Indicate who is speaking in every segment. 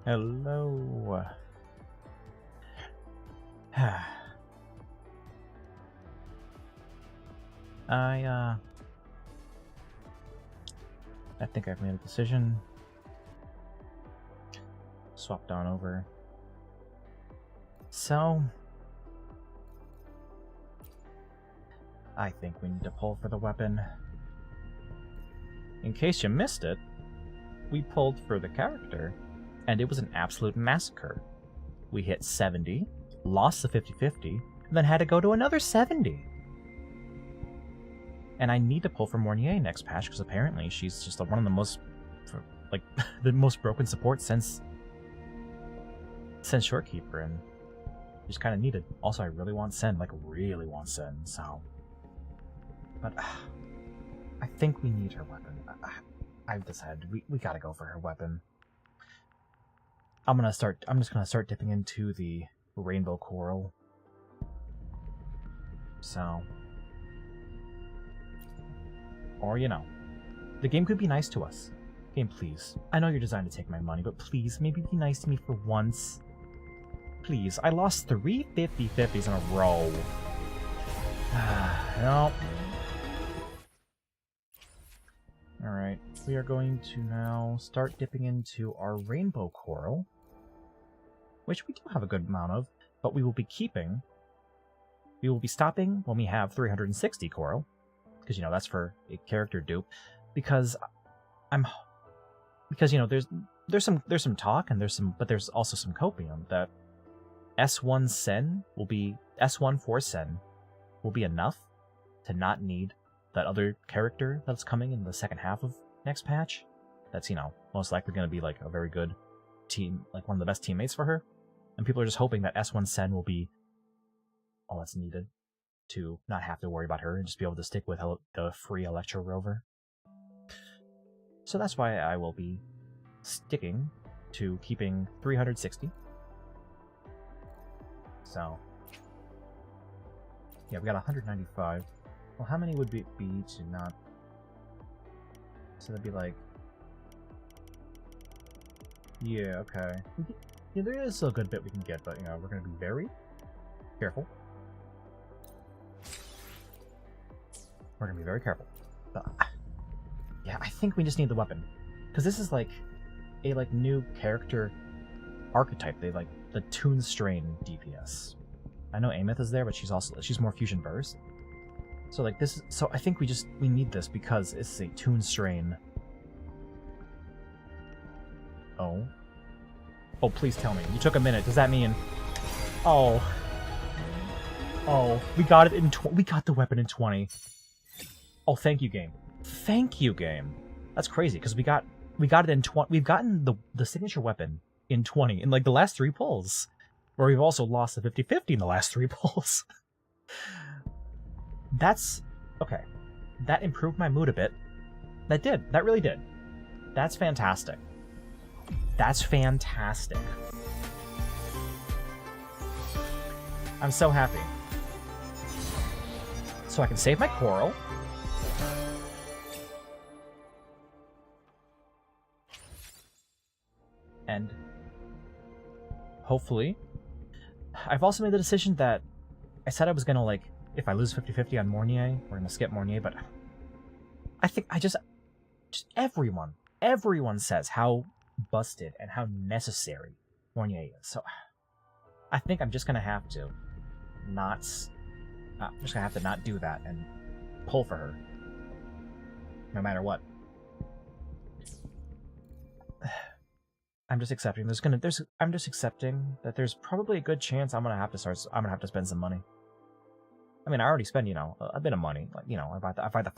Speaker 1: Hello. I think I've made a decision. Swapped on over. So I think we need to pull for the weapon. In case you missed it, we pulled for the character, and it was an absolute massacre. We hit 70, lost the 50-50, and then had to go to another 70. And I need to pull for Mornier next patch, because apparently she's just one of the most, like, the most broken support since Shorekeeper, and just kind of needed. Also, I really want Sen, like, really want Sen, so. But, I think we need her weapon. I've decided we gotta go for her weapon. I'm just gonna start dipping into the Rainbow Coral. So. Or, you know, the game could be nice to us. Game, please. I know you're designed to take my money, but please, maybe be nice to me for once. Please. I lost 3 50-50s in a row. No. Alright, we are going to now start dipping into our Rainbow Coral, which we do have a good amount of, but we will be keeping. We will be stopping when we have 360 Coral. Because, you know, that's for a character dupe. Because you know, there's some talk and but there's also some copium that S1 Sen will be S1 for Sen will be enough to not need that other character that's coming in the second half of next patch. That's, you know, most likely going to be like a very good team, like one of the best teammates for her. And people are just hoping that S1 Sen will be all that's needed to not have to worry about her and just be able to stick with the free Electro Rover. So that's why I will be sticking to keeping 360. So, yeah, we got 195. Well, how many would it be to not... So that'd be like... Yeah, okay. Yeah, there is a good bit we can get, but, you know, we're going to be very careful. We're going to be very careful. But, yeah, I think we just need the weapon. Because this is, like, a, like, new character archetype. They, like, the Toon Strain DPS. I know Amith is there, but she's more Fusion Burst. So, like, this is... So, I think we need this because it's a Toon Strain. Oh. Oh, please tell me. You took a minute. Does that mean... Oh. Oh. We got it in... We got the weapon in 20. Oh, thank you, game. Thank you, game. That's crazy, because we got it in 20. We've gotten the signature weapon in 20 in, like, the last 3 pulls. Where we've also lost the 50-50 in the last 3 pulls. That's... Okay. That improved my mood a bit. That did. That really did. That's fantastic. That's fantastic. I'm so happy. So I can save my Coral. And hopefully I've also made the decision that I said I was gonna, like, if I lose 50-50 on Mornier, we're gonna skip Mornier, but I think just everyone says how busted and how necessary Mornier is. So I think I'm just gonna have to not do that and pull for her, no matter what. I'm just accepting. I'm just accepting that there's probably a good chance I'm gonna have to spend some money. I mean, I already spend, a bit of money. Like, I buy the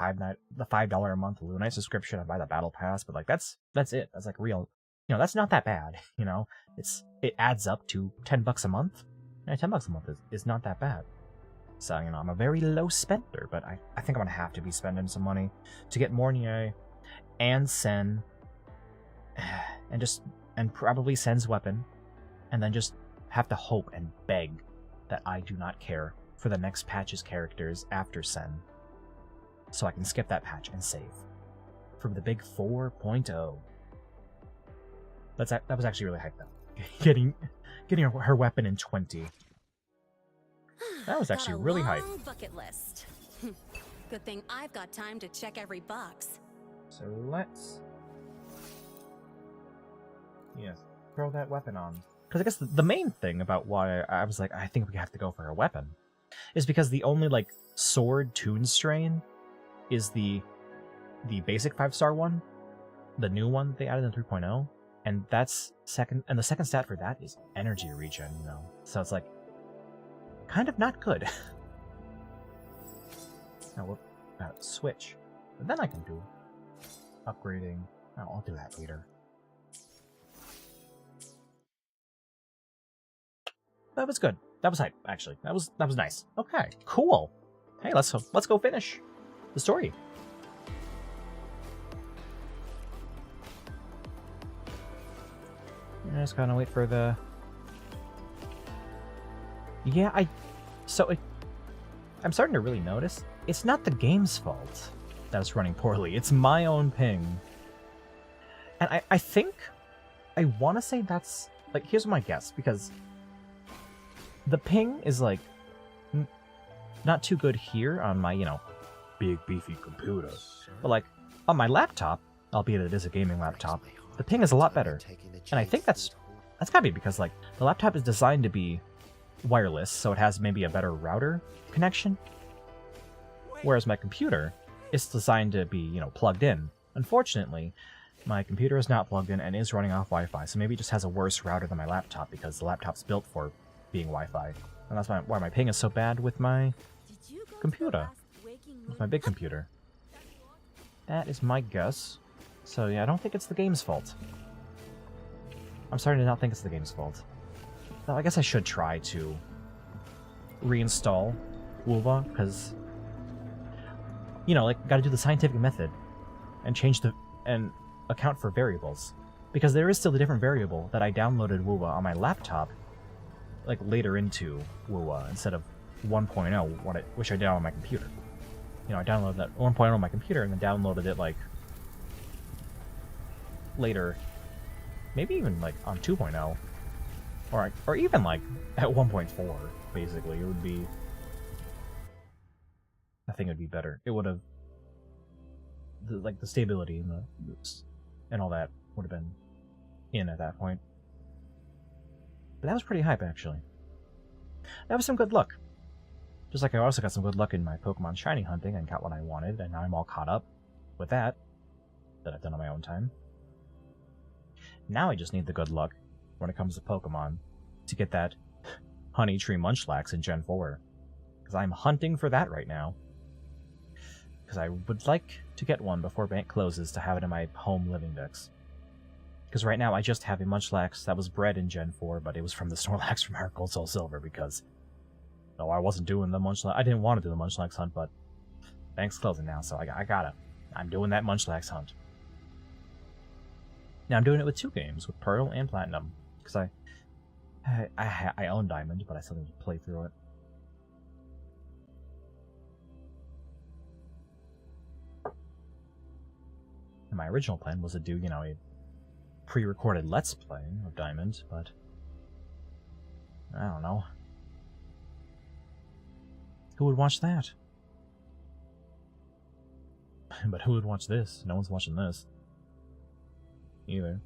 Speaker 1: $5 a month Lunite subscription. I buy the Battle Pass, but like that's it. That's like real. That's not that bad. It adds up to $10 a month. And $10 a month is not that bad. So I'm a very low spender, but I think I'm gonna have to be spending some money to get Mornier and Sen, and probably Sen's weapon, and then just have to hope and beg that I do not care for the next patch's characters after Sen, so I can skip that patch and save from the big 4.0. That was actually really hype though. Getting her weapon in 20. That was actually really hype.
Speaker 2: Bucket list. Good thing I've got time to check every box.
Speaker 1: So let's throw that weapon on. Because I guess the main thing about why I was like, I think we have to go for her weapon, is because the only like sword tune strain is the basic 5-star one, the new one they added in 3.0, and that's second. And the second stat for that is energy regen. So it's like kind of not good. Now we'll switch, but then I can do upgrading. I'll do that later. That was good. That was hype, actually. That was nice. Okay, cool. Hey, let's go finish the story. I just gotta wait for the. Yeah, I'm starting to really notice it's not the game's fault that it's running poorly. It's my own ping, and I think I want to say that's like, here's my guess, because the ping is like not too good here on my, big beefy computer. But like on my laptop, albeit it is a gaming laptop, the ping is a lot better. And I think that's gotta be because like the laptop is designed to be wireless, so it has maybe a better router connection. Whereas my computer is designed to be, plugged in. Unfortunately, my computer is not plugged in and is running off Wi-Fi, so maybe it just has a worse router than my laptop because the laptop's built for being Wi-Fi, and that's why my ping is so bad with my computer, with my big computer. That is my guess. So yeah, I don't think it's the game's fault. I'm starting to not think it's the game's fault. Though I guess I should try to reinstall Wuva, because gotta do the scientific method and and account for variables, because there is still a different variable that I downloaded Wuva on my laptop like later into Wuwa instead of 1.0, which I did on my computer. I downloaded that 1.0 on my computer and then downloaded it like later, maybe even like on 2.0, or even like at 1.4. Basically, it would be. I think it would be better. It would have the stability and all that would have been in at that point. But that was pretty hype, actually. That was some good luck. Just like I also got some good luck in my Pokemon shiny hunting and got what I wanted, and now I'm all caught up with that I've done on my own time. Now I just need the good luck when it comes to Pokemon to get that Honey Tree Munchlax in Gen 4. Because I'm hunting for that right now. Because I would like to get one before bank closes to have it in my home living dex. Because right now I just have a Munchlax that was bred in Gen 4, but it was from the Snorlax from Heart Gold Soul Silver, because I wasn't doing the Munchlax. I didn't want to do the Munchlax hunt, but bank's closing now, so I gotta. I'm doing that Munchlax hunt. Now I'm doing it with 2 games, with Pearl and Platinum, because I own Diamond, but I still need to play through it. And my original plan was to do, a pre-recorded Let's Play of Diamond, but I don't know. Who would watch that? But who would watch this? No one's watching this. Either.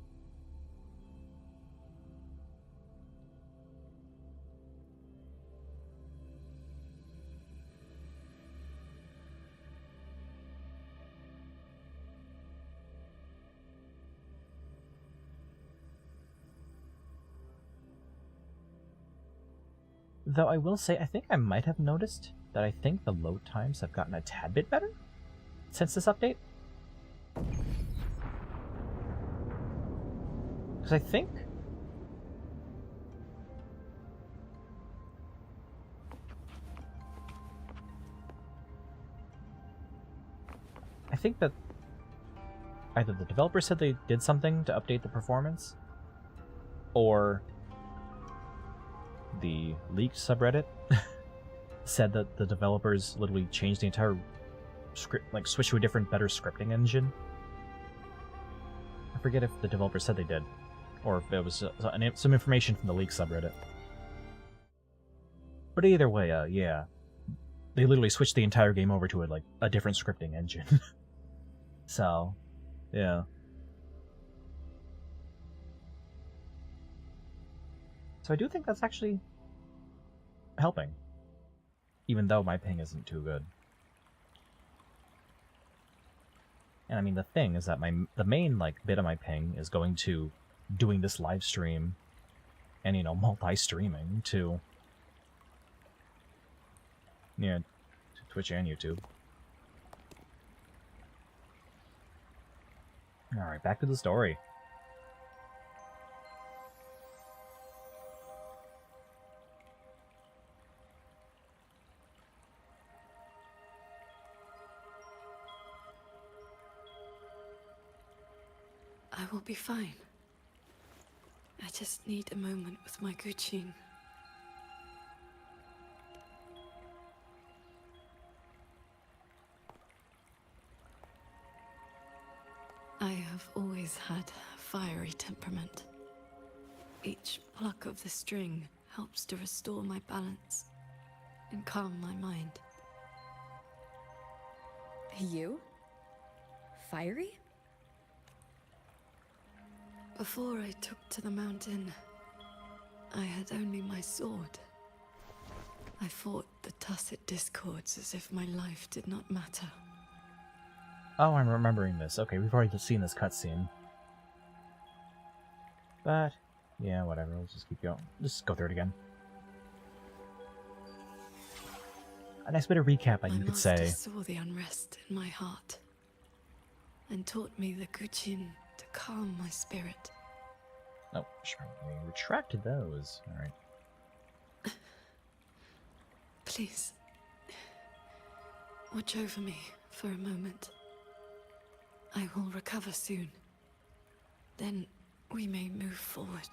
Speaker 1: Though I will say, I think I might have noticed that I think the load times have gotten a tad bit better since this update. Because I think... that either the developer said they did something to update the performance, or the leaked subreddit said that the developers literally changed the entire script, like switched to a different, better scripting engine. I forget if the developer said they did, or if it was some information from the leaked subreddit. But either way, yeah, they literally switched the entire game over to a different scripting engine. So, yeah. So I do think that's actually helping, even though my ping isn't too good. And I mean, the thing is that the main bit of my ping is going to doing this live stream and, multi-streaming to, to Twitch and YouTube. Alright, back to the story.
Speaker 2: I will be fine. I just need a moment with my Guqin. I have always had a fiery temperament. Each pluck of the string helps to restore my balance and calm my mind.
Speaker 3: You? Fiery?
Speaker 2: Before I took to the mountain, I had only my sword. I fought the Tacit discords as if my life did not matter.
Speaker 1: Oh, I'm remembering this. Okay, we've already seen this cutscene. But, yeah, whatever. Let's just keep going. Just go through it again. A nice bit of recap, you could say.
Speaker 2: My master saw the unrest in my heart and taught me the Guqin to calm my spirit.
Speaker 1: Oh, sure. We retracted those. Alright.
Speaker 2: Please, watch over me for a moment. I will recover soon. Then we may move forward.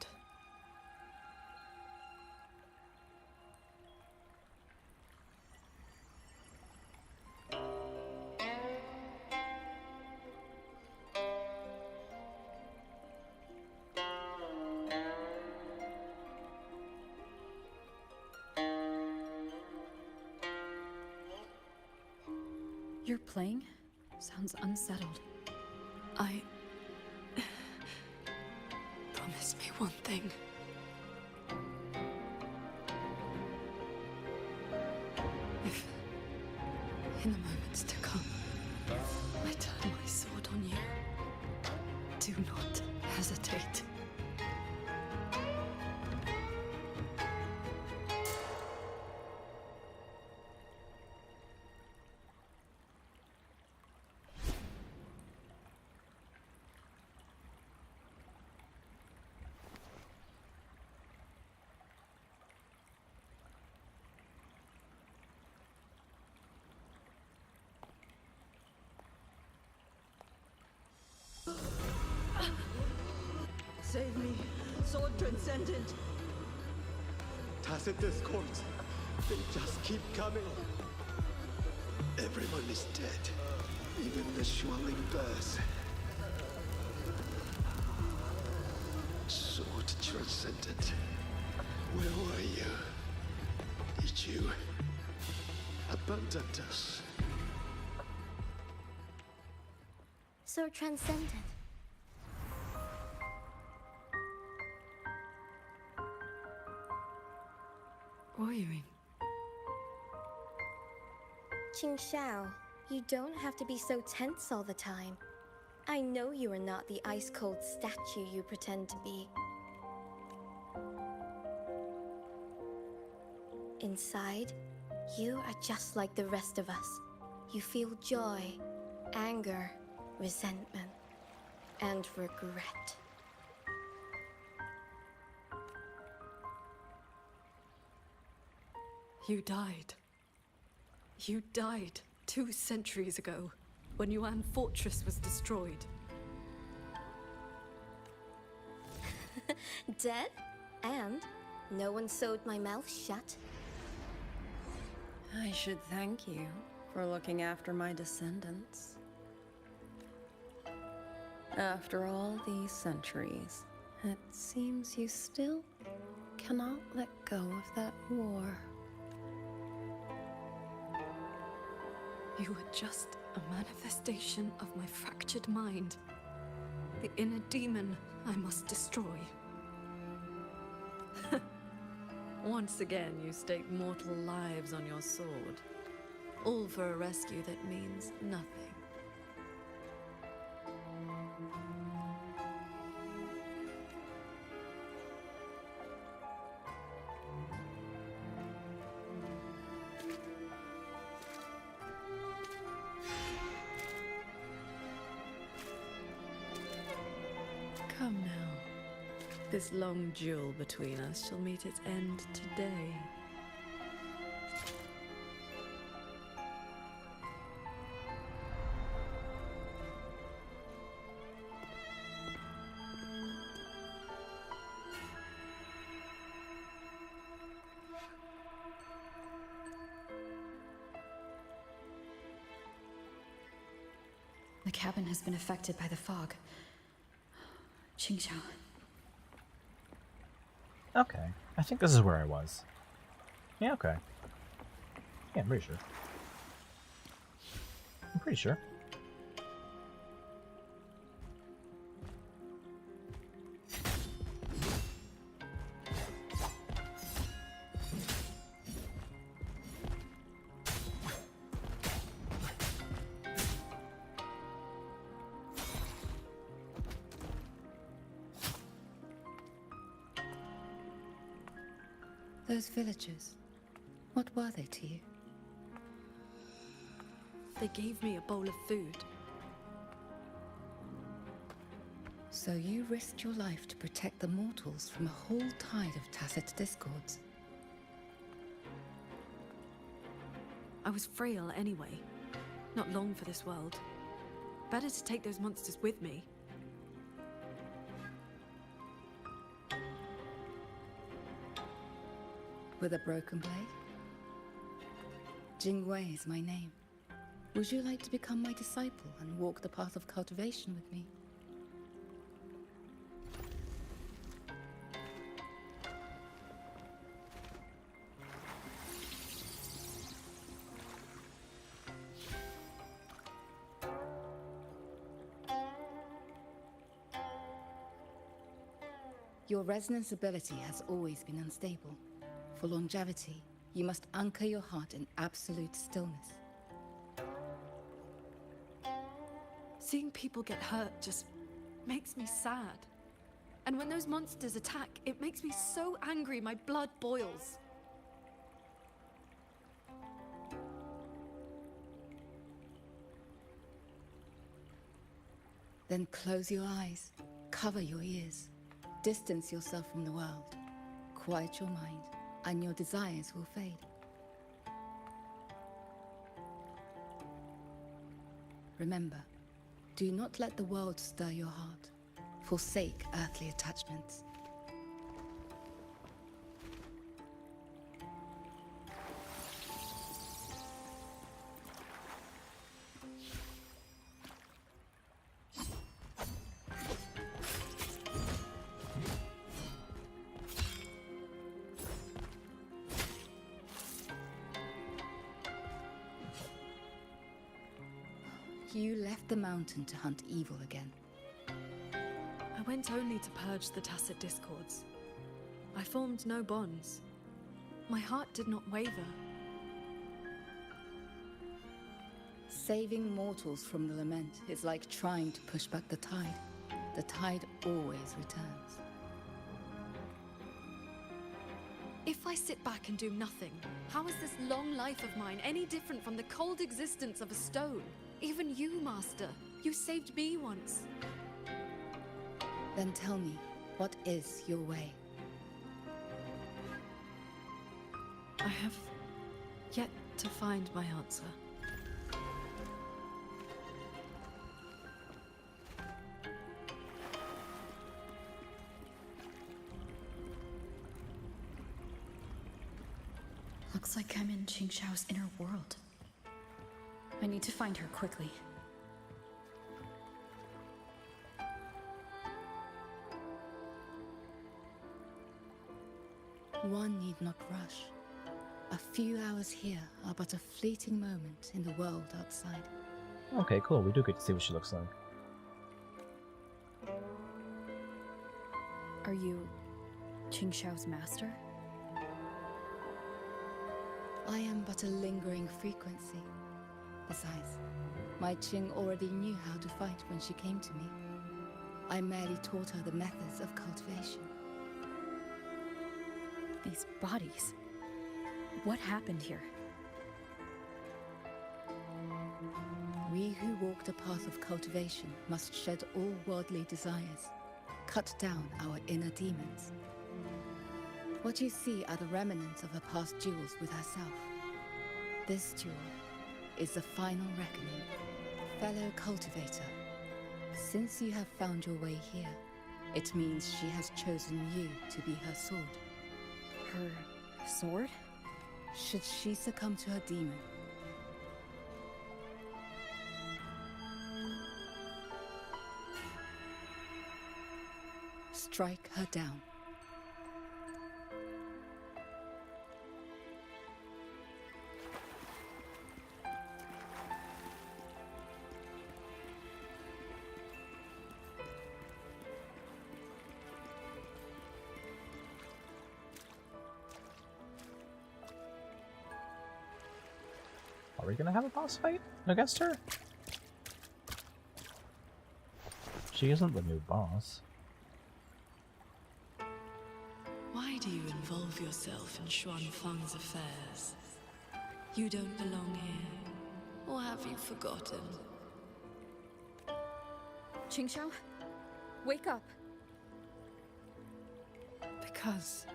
Speaker 3: You're playing? Sounds unsettled.
Speaker 2: Promise me one thing. If, in the moments to come, I turn my sword on you, do not hesitate.
Speaker 4: Save me, Sword Transcendent!
Speaker 5: Tacit discords. They just keep coming. Everyone is dead. Even the swelling birds. Sword Transcendent. Where were you? Did you abandoned us.
Speaker 6: So transcendent.
Speaker 2: What are you in?
Speaker 6: Qingxiao, you don't have to be so tense all the time. I know you are not the ice-cold statue you pretend to be. Inside, you are just like the rest of us. You feel joy, anger, resentment, and regret.
Speaker 2: You died. You died 2 centuries ago, when Yuan Fortress was destroyed.
Speaker 6: Dead? And no one sewed my mouth shut.
Speaker 7: I should thank you for looking after my descendants. After all these centuries, it seems you still cannot let go of that war.
Speaker 2: You were just a manifestation of my fractured mind. The inner demon I must destroy. Once again, you stake mortal lives on your sword. All for a rescue that means nothing. Come now. This long duel between us shall meet its end today.
Speaker 3: The cabin has been affected by the fog. Qingxiao.
Speaker 1: Okay, I think this is where I was. Yeah, okay. Yeah, I'm pretty sure. I'm pretty sure.
Speaker 3: Those villagers, what were they to you?
Speaker 2: They gave me a bowl of food.
Speaker 3: So you risked your life to protect the mortals from a whole tide of tacit discords.
Speaker 2: I was frail anyway. Not long for this world. Better to take those monsters with me.
Speaker 3: With a broken blade? Jingwei is my name. Would you like to become my disciple and walk the path of cultivation with me? Your resonance ability has always been unstable. For longevity, you must anchor your heart in absolute stillness.
Speaker 2: Seeing people get hurt just makes me sad. And when those monsters attack, it makes me so angry my blood boils.
Speaker 3: Then close your eyes, cover your ears, distance yourself from the world, quiet your mind, and your desires will fade. Remember, do not let the world stir your heart. Forsake earthly attachments. you left the mountain to hunt evil again.
Speaker 2: I went only to purge the tacit discords. I formed no bonds. My heart did not waver.
Speaker 3: Saving mortals from the lament is like trying to push back the tide. The tide always returns.
Speaker 2: If I sit back and do nothing, how is this long life of mine any different from the cold existence of a stone? Even you, Master, you saved me once.
Speaker 3: Then tell me, what is your way?
Speaker 2: I have yet to find my answer.
Speaker 8: Looks like I'm in Qingxiao's inner world. I need to find her quickly.
Speaker 3: One need not rush. A few hours here are but a fleeting moment in the world outside.
Speaker 1: Okay, cool. We do get to see what she looks like.
Speaker 8: Are you Qingxiao's master?
Speaker 3: I am but a lingering frequency. Besides, my Qing already knew how to fight when she came to me. I merely taught her the methods of cultivation.
Speaker 8: These bodies. What happened here?
Speaker 3: We who walk the path of cultivation must shed all worldly desires, cut down our inner demons. What you see are the remnants of her past duels with herself. This duel is the final reckoning. Fellow cultivator, since you have found your way here, it means she has chosen you to be her sword.
Speaker 8: Her sword?
Speaker 3: Should she succumb to her demon, strike her down.
Speaker 1: Are we gonna have a boss fight against her? She isn't the new boss.
Speaker 2: Why do you involve yourself in Xuanfang's affairs? You don't belong here. Or have you forgotten?
Speaker 8: Qingxiao? Wake up!
Speaker 2: Because...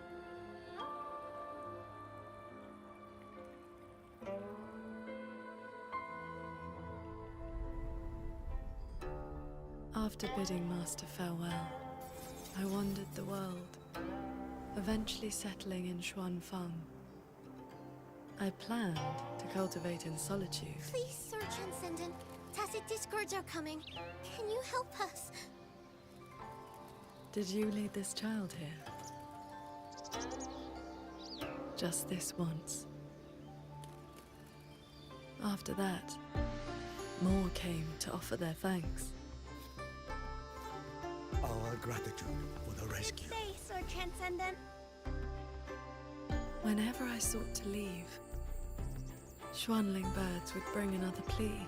Speaker 2: After bidding Master farewell, I wandered the world, eventually settling in Xuanfang. I planned to cultivate in solitude.
Speaker 6: Please, Sir Transcendent. Tacit discords are coming. Can you help us?
Speaker 2: Did you lead this child here? Just this once. After that, more came to offer their thanks.
Speaker 5: Our gratitude for the rescue.
Speaker 6: Say, Sir Transcendent.
Speaker 2: Whenever I sought to leave, Xuanling birds would bring another plea.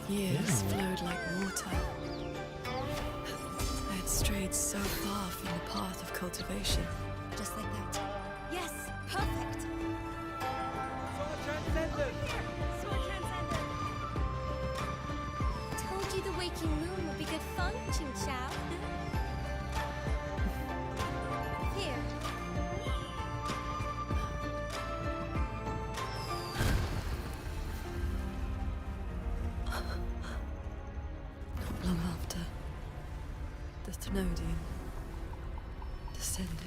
Speaker 2: Years flowed like water. I had strayed so far from the path of cultivation.
Speaker 6: Just like that. Yes, perfect. Told you the waking moon would be good fun, Qingxiao. Here.
Speaker 2: Not long after, the Thenodian descended.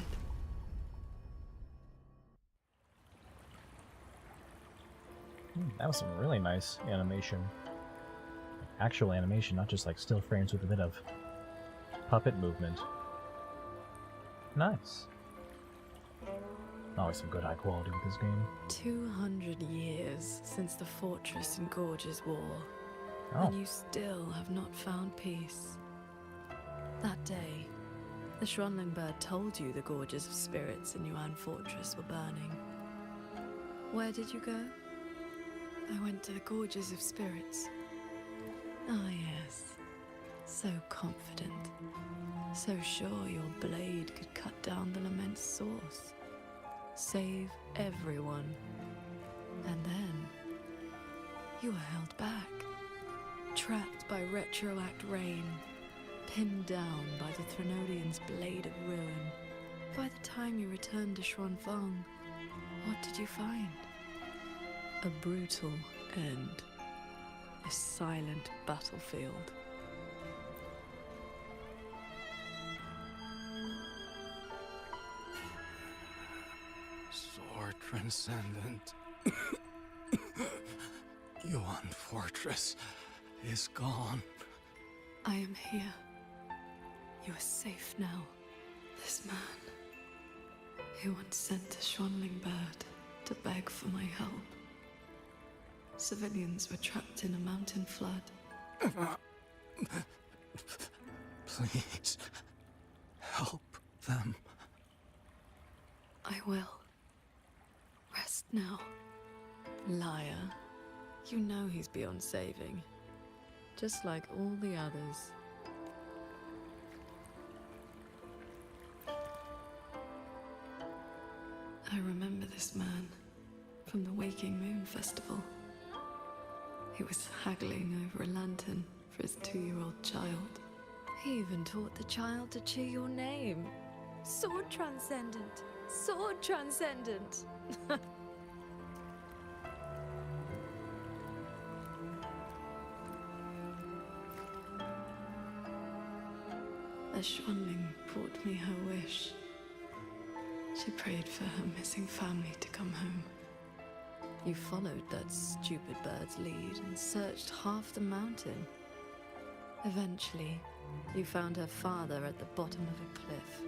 Speaker 1: That was some really nice animation. Actual animation, not just like still frames with a bit of puppet movement. Nice. Always some good high quality with this game.
Speaker 2: 200 years since the Fortress and Gorges War,
Speaker 1: Oh.
Speaker 2: and you still have not found peace. That day, the Schronling bird told you the Gorges of Spirits in Yuan Fortress were burning. Where did you go? I went to the Gorges of Spirits. Ah, yes. So confident. So sure your blade could cut down the lament's source. Save everyone. And then you were held back. Trapped by retroact rain. Pinned down by the Threnodian's blade of ruin. By the time you returned to Xuanfang, what did you find? A brutal end. A silent battlefield.
Speaker 5: Sword Transcendent. Yuan Fortress is gone.
Speaker 2: I am here. You are safe now. This man, he once sent a Schronling bird to beg for my help. Civilians were trapped in a mountain flood.
Speaker 5: Please, help them.
Speaker 2: I will. Rest now. Liar. You know he's beyond saving. Just like all the others. I remember this man from the Waking Moon Festival. He was haggling over a lantern for his 2-year-old child. He even taught the child to cheer your name. Sword Transcendent! Sword Transcendent! A Schronling brought me her wish. She prayed for her missing family to come home. You followed that stupid bird's lead and searched half the mountain. Eventually, you found her father at the bottom of a cliff.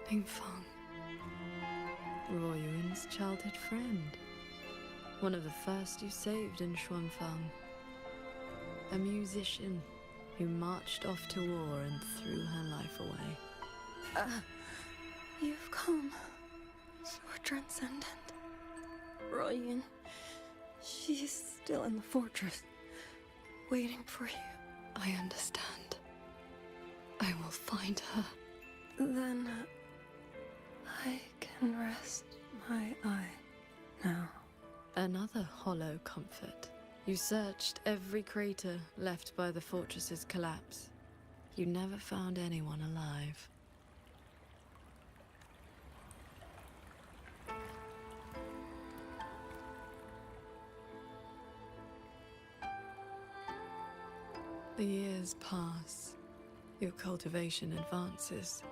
Speaker 2: Pingfang. Ruoyuan's childhood friend. One of the first you saved in Xuanfang. A musician who marched off to war and threw her life away.
Speaker 7: You've come. Sword Transcendent. Ruoyuan. She's still in the fortress, waiting for you.
Speaker 2: I understand. I will find her.
Speaker 7: Then I can rest my eye now.
Speaker 2: Another hollow comfort. You searched every crater left by the fortress's collapse. You never found anyone alive. The years pass. Your cultivation advances.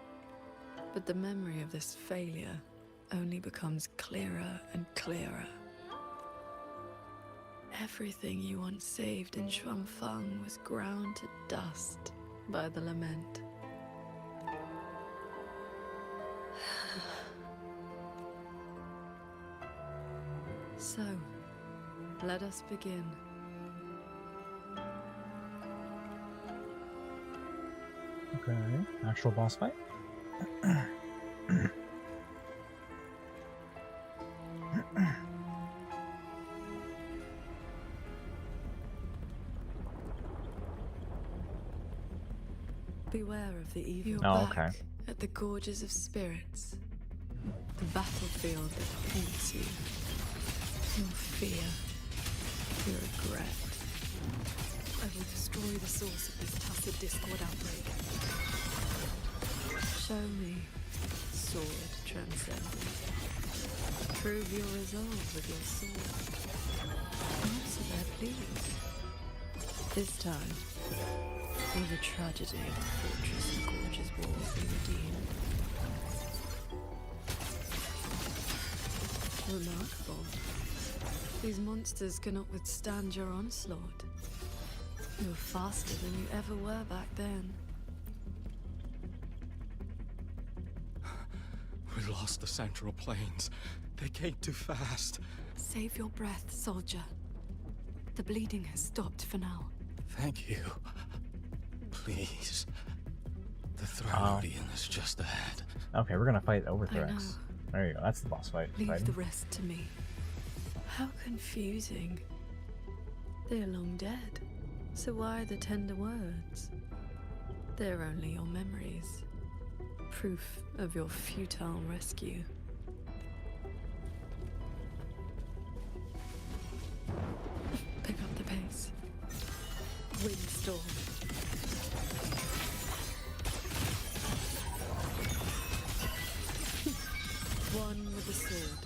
Speaker 2: But the memory of this failure only becomes clearer and clearer. Everything you once saved in Xuanfang was ground to dust by the lament. So, let us begin.
Speaker 1: Okay, actual boss fight?
Speaker 2: Beware of the evil. You're
Speaker 1: Oh,
Speaker 2: back
Speaker 1: okay.
Speaker 2: at the Gorges of Spirits. The battlefield that haunts you. Your fear. Your regret. I will destroy the source of this tacit discord outbreak. Show me, Sword Transcendent. Prove your resolve with your sword. Answer their pleas. This time, will the tragedy of the Fortress and Gorges War be redeemed? These monsters cannot withstand your onslaught. You're faster than you ever were back then.
Speaker 9: We lost the Central Plains. They came too fast.
Speaker 2: Save your breath, soldier. The bleeding has stopped for now.
Speaker 9: Thank you. Please. The Thronodian is just ahead.
Speaker 1: Okay, we're gonna fight
Speaker 2: I know.
Speaker 1: Overthrex. There you go. That's the boss fight.
Speaker 2: Leave
Speaker 1: Fighting.
Speaker 2: the rest to me. How confusing. They're long dead. So why the tender words? They're only your memories. Proof of your futile rescue. Pick up the pace. Windstorm. One with a sword.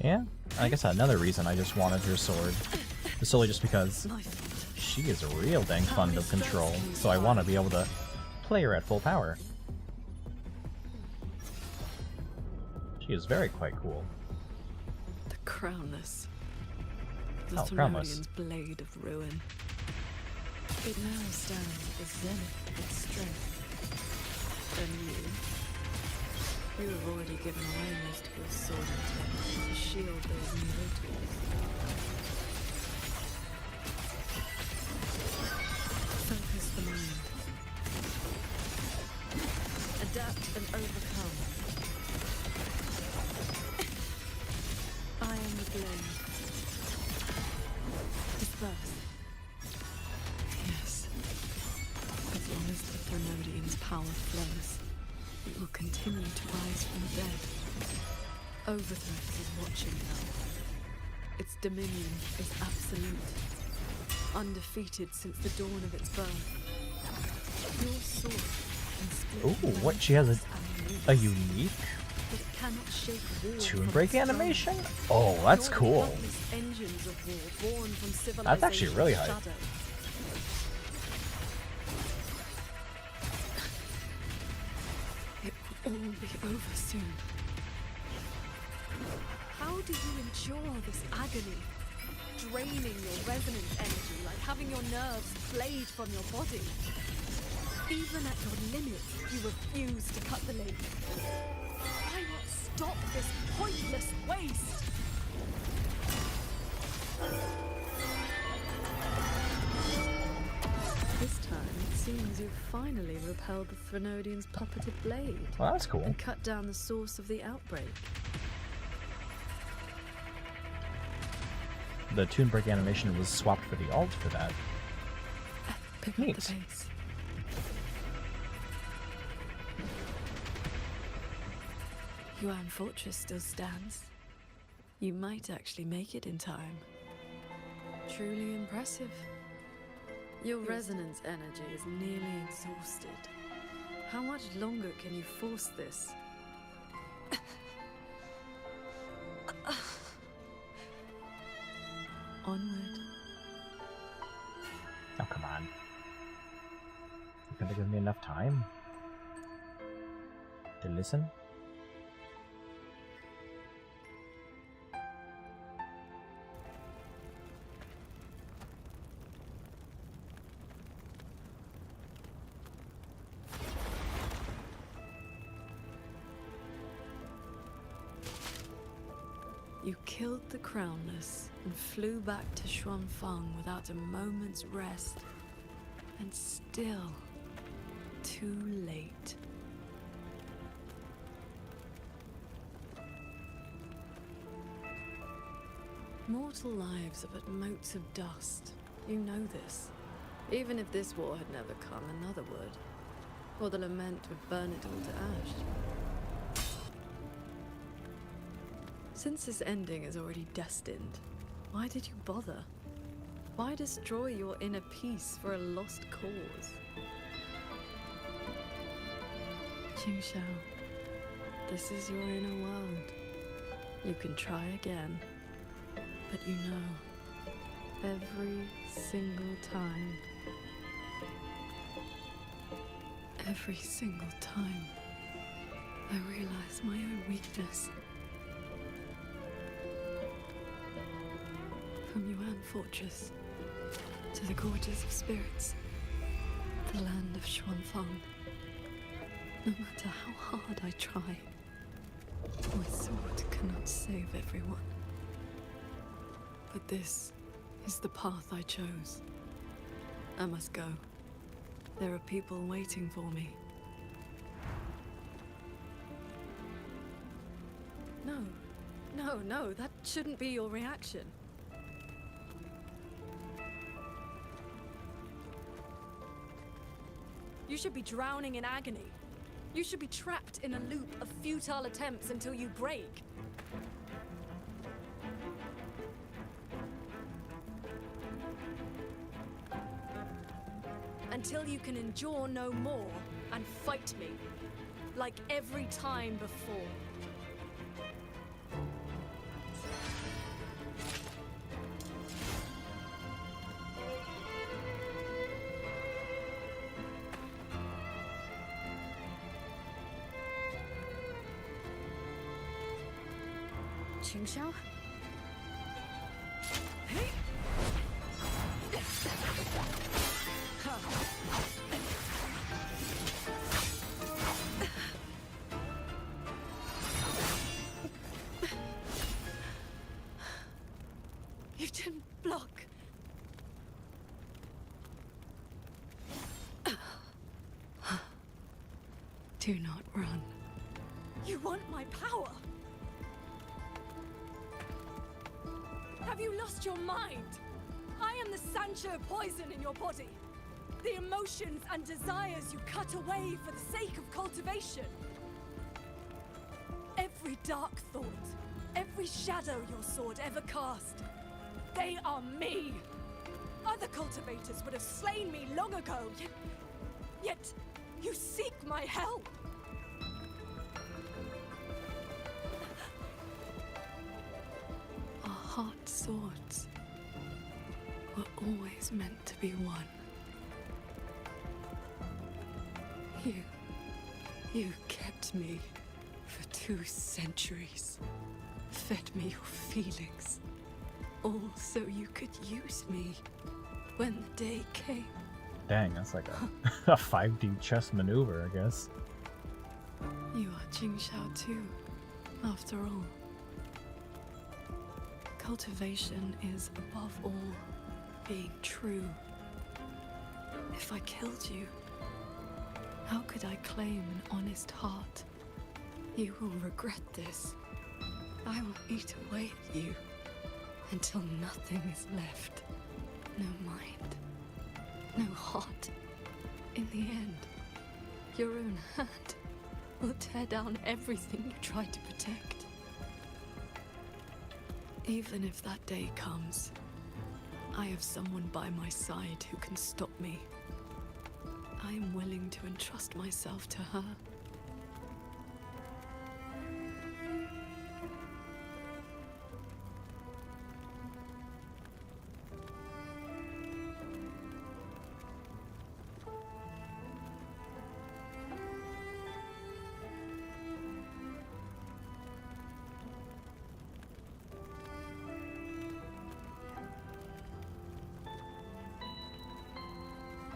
Speaker 1: Yeah, I guess another reason I just wanted her sword is solely just because
Speaker 2: My fault.
Speaker 1: she is real dang fun to control, so I want to be able to play her at full power. She is very quite cool.
Speaker 2: The crownless. The
Speaker 1: Oh, crownless.
Speaker 2: Thronodian's blade of ruin. It now stands at the zenith of its strength. And you have already given away most of your sword intent to shield those new tools. Focus the mind. Adapt and overcome. I am the blade. Disperse. Yes. As long as the Thronodian's power flows, it will continue to rise from the dead. Overthrex is watching now. Its dominion is absolute. Undefeated since the dawn of its birth. Your sword can split
Speaker 1: Ooh, what? She has a
Speaker 2: mountains.
Speaker 1: unique
Speaker 2: It cannot shake war
Speaker 1: Toon
Speaker 2: from
Speaker 1: Break
Speaker 2: its throne.
Speaker 1: animation? Oh, that's
Speaker 2: Nor the
Speaker 1: cool.
Speaker 2: countless engines of war born from
Speaker 1: That's actually really hype.
Speaker 2: civilization's shadow. It will all be over soon. How do you endure this agony? Draining your resonance energy like having your nerves flayed from your body. Even at your limit, you refuse to cut the link. Why not stop this pointless waste? This time, it seems you've finally repelled the Thronodian's puppeted blade
Speaker 1: Well, that's cool.
Speaker 2: and cut down the source of the outbreak.
Speaker 1: The Toon Break animation was swapped for the alt for that.
Speaker 2: Pick up
Speaker 1: Neat.
Speaker 2: the pace. Yuan Fortress still stands. You might actually make it in time. Truly impressive. Your resonance energy is nearly exhausted. How much longer can you force this? Onward.
Speaker 1: Oh, come on. You couldn't give me enough time to listen?
Speaker 2: You killed the Crownless and flew back to Xuanfang without a moment's rest. And still, too late. Mortal lives are but motes of dust. You know this. Even if this war had never come, another would. Or the lament would burn it all to ash. Since this ending is already destined, why did you bother? Why destroy your inner peace for a lost cause? Qingxiao, this is your inner world. You can try again, but you know, every single time, I realize my own weakness. From Yuan Fortress to the Gorges of Spirits, the land of Xuanfang. No matter how hard I try, my sword cannot save everyone. But this is the path I chose. I must go. There are people waiting for me. No, that shouldn't be your reaction. You should be drowning in agony. You should be trapped in a loop of futile attempts until you break. Until you can endure no more and fight me, like every time before.
Speaker 8: Qingxiao?
Speaker 2: You didn't block. Do not run. You want my power? Have you lost your mind? I am the Sancho poison in your body. The emotions and desires you cut away for the sake of cultivation. Every dark thought, every shadow your sword ever cast, they are me. Other cultivators would have slain me long ago, yet you seek my help. Our heart swords were always meant to be one. You kept me for 2 centuries, fed me your feelings, all so you could use me when the day came.
Speaker 1: Dang, that's like a 5D chess maneuver, I guess.
Speaker 2: You are Qingxiao too, after all. Cultivation is, above all, being true. If I killed you, how could I claim an honest heart? You will regret this. I will eat away at you until nothing is left. No mind, no heart. In the end, your own hand will tear down everything you tried to protect. Even if that day comes, I have someone by my side who can stop me. I am willing to entrust myself to her.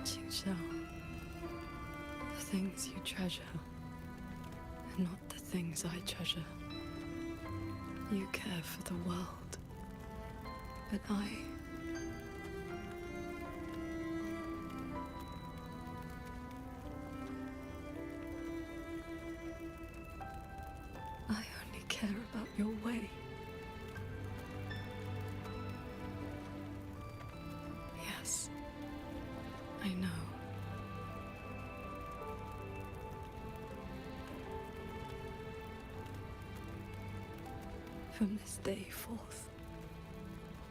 Speaker 2: Qingxiao, the things you treasure are not the things I treasure. You care for the world, but I only care about your way. Yes, I know. From this day forth,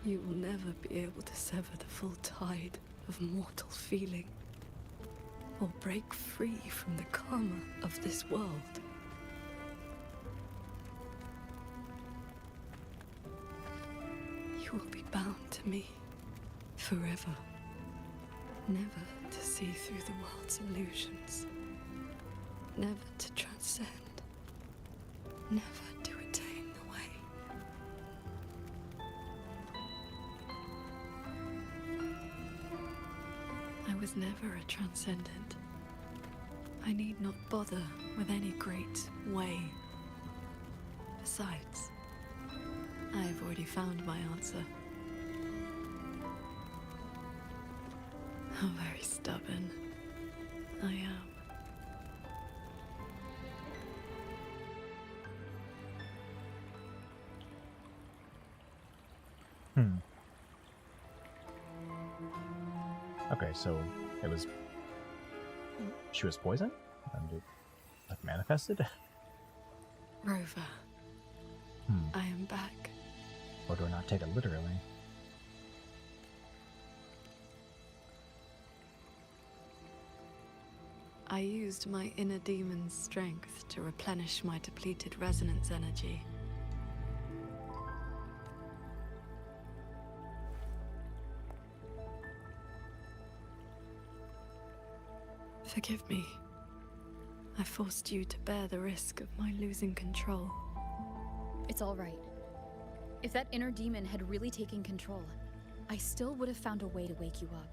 Speaker 2: you will never be able to sever the full tide of mortal feeling, or break free from the karma of this world. You will be bound to me forever, never to see through the world's illusions, never to transcend, never to attain the way. was never a transcendent. I need not bother with any great way. Besides, I have already found my answer. How very stubborn I am.
Speaker 1: Okay, so it was... She was poisoned? And it, like, manifested?
Speaker 2: Rover, I am back.
Speaker 1: Or do I not take it literally?
Speaker 2: I used my inner demon's strength to replenish my depleted resonance energy. Forgive me. I forced you to bear the risk of my losing control.
Speaker 8: It's all right. If that inner demon had really taken control, I still would have found a way to wake you up.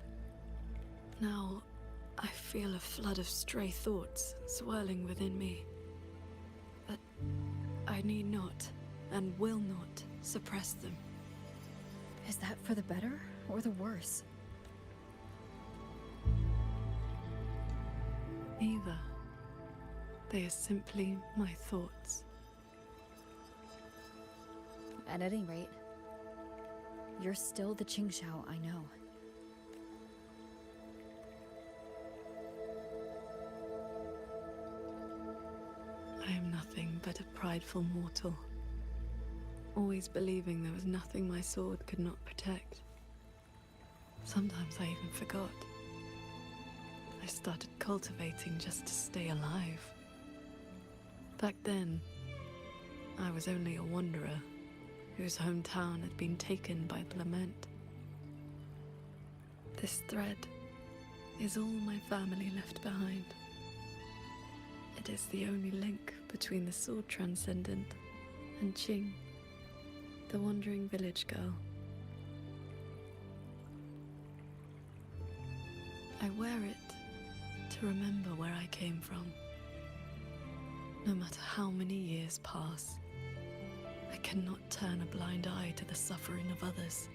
Speaker 2: Now, I feel a flood of stray thoughts swirling within me. But I need not, and will not, suppress them.
Speaker 8: Is that for the better or the worse?
Speaker 2: Neither. They are simply my thoughts.
Speaker 8: At any rate, you're still the Qingxiao I know.
Speaker 2: I am nothing but a prideful mortal, always believing there was nothing my sword could not protect. Sometimes I even forgot. I started cultivating just to stay alive. Back then, I was only a wanderer whose hometown had been taken by the lament. This thread is all my family left behind. It is the only link between the sword transcendent and Qing, the wandering village girl. I wear it to remember where I came from. No matter how many years pass, I cannot turn a blind eye to the suffering of others.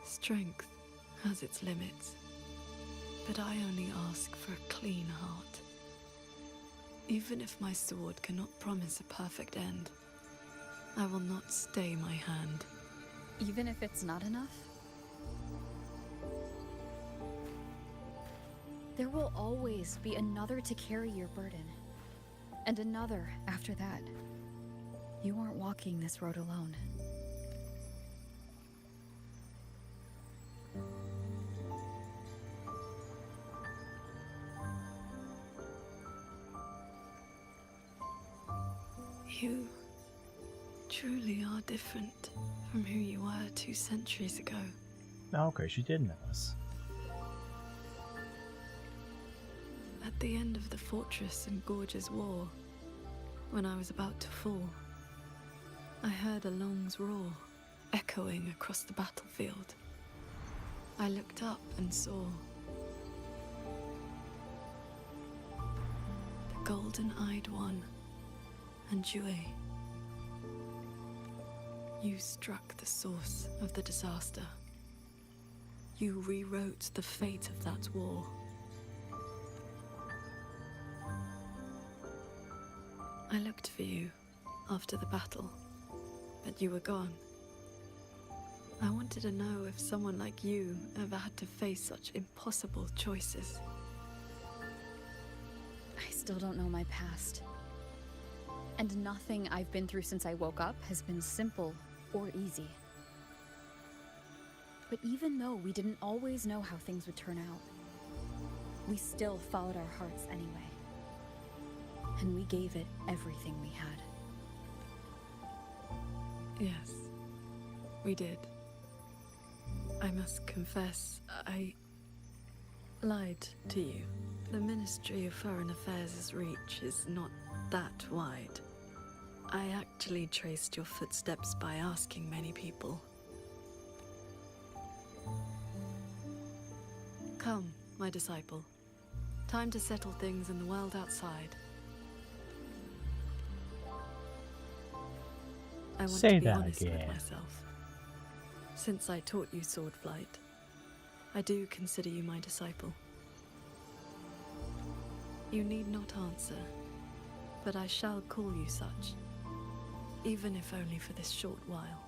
Speaker 2: Strength has its limits, but I only ask for a clean heart. Even if my sword cannot promise a perfect end, I will not stay my hand.
Speaker 8: Even if it's not enough? There will always be another to carry your burden. And another after that. You aren't walking this road alone.
Speaker 2: You truly are different from who you were 2 centuries ago.
Speaker 1: Okay, she did notice.
Speaker 2: At the end of the fortress and gorge's war, when I was about to fall, I heard Along's roar echoing across the battlefield. I looked up and saw the golden-eyed one and Jue. You struck the source of the disaster. You rewrote the fate of that war. I looked for you after the battle, but you were gone. I wanted to know if someone like you ever had to face such impossible choices.
Speaker 8: I still don't know my past. And nothing I've been through since I woke up has been simple or easy. But even though we didn't always know how things would turn out, we still followed our hearts anyway. And we gave it everything we had.
Speaker 2: Yes, we did. I must confess, I lied to you. The Ministry of Foreign Affairs' reach is not that wide. I actually traced your footsteps by asking many people. Come, my disciple. Time to settle things in the world outside. I want
Speaker 1: Say
Speaker 2: to be
Speaker 1: that
Speaker 2: honest with
Speaker 1: again.
Speaker 2: myself. Since I taught you sword flight, I do consider you my disciple. You need not answer, but I shall call you such, even if only for this short while.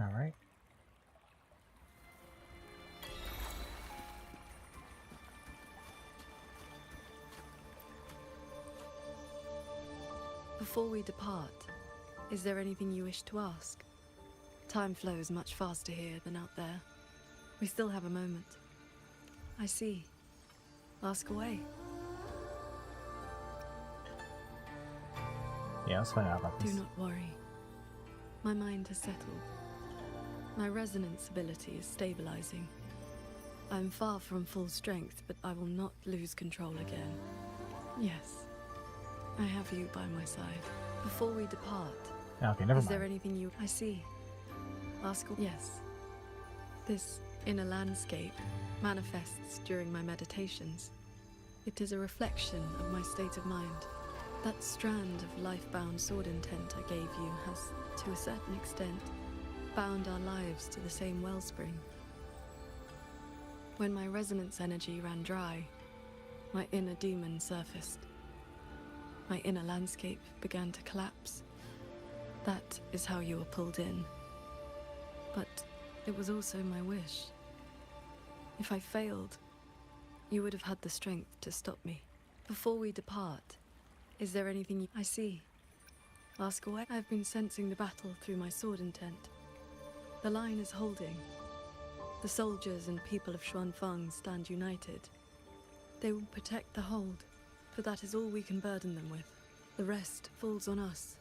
Speaker 1: All right.
Speaker 2: Before we depart, is there anything you wish to ask? Time flows much faster here than out there. We still have a moment. I see. Ask away.
Speaker 1: Yeah, let's find out about
Speaker 2: Do
Speaker 1: this.
Speaker 2: not worry. My mind has settled. My resonance ability is stabilizing. I'm far from full strength, but I will not lose control again. Yes, I have you by my side. Before we depart,
Speaker 1: Okay, never
Speaker 2: is
Speaker 1: mind.
Speaker 2: there anything you... I see. Ask... Yes. This inner landscape manifests during my meditations. It is a reflection of my state of mind. That strand of life-bound sword intent I gave you has, to a certain extent, bound our lives to the same wellspring. When my resonance energy ran dry, my inner demon surfaced. My inner landscape began to collapse. That is how you were pulled in. But it was also my wish. If I failed, you would have had the strength to stop me. Before we depart, is there anything you... I see. Ask away. I've been sensing the battle through my sword intent. The line is holding. The soldiers and people of Xuanfeng stand united. They will protect the hold, for that is all we can burden them with. The rest falls on us.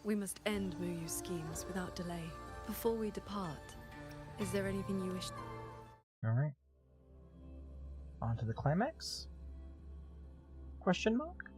Speaker 2: We must end Muyu's schemes without delay. Before we depart, is there anything you wish...
Speaker 1: All right. On to the climax? Question mark?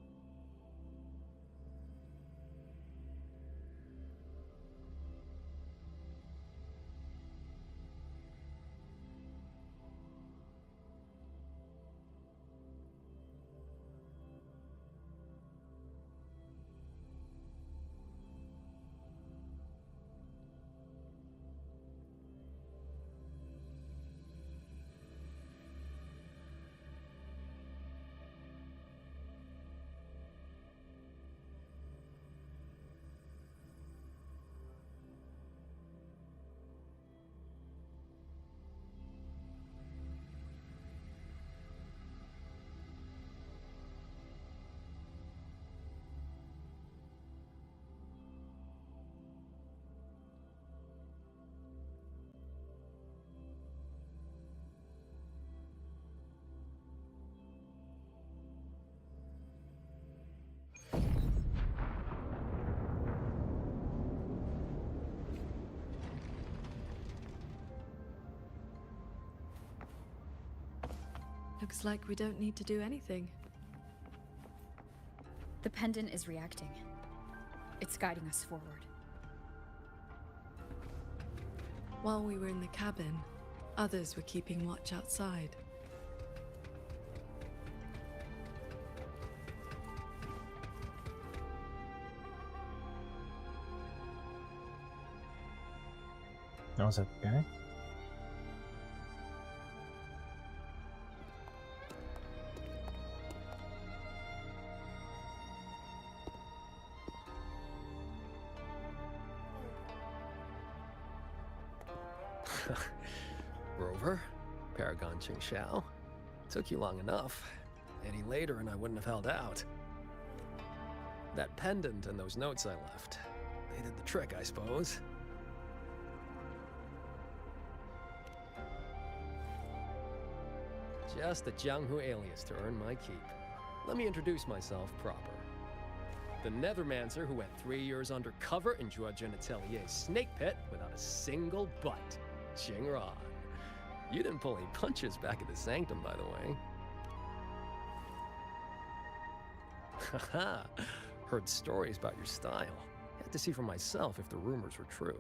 Speaker 2: Looks like we don't need to do anything.
Speaker 8: The pendant is reacting. It's guiding us forward.
Speaker 2: While we were in the cabin, others were keeping watch outside.
Speaker 1: No, is that okay?
Speaker 10: Rover, Paragon Qingxiao. Took you long enough. Any later and I wouldn't have held out. That pendant and those notes I left, they did the trick, I suppose. Just a Jianghu alias to earn my keep. Let me introduce myself proper. The Nethermancer who went 3 years undercover in Zhuojin Atelier's snake pit without a single butt. Qingran. You didn't pull any punches back at the Sanctum, by the way. Haha. Heard stories about your style. Had to see for myself if the rumors were true.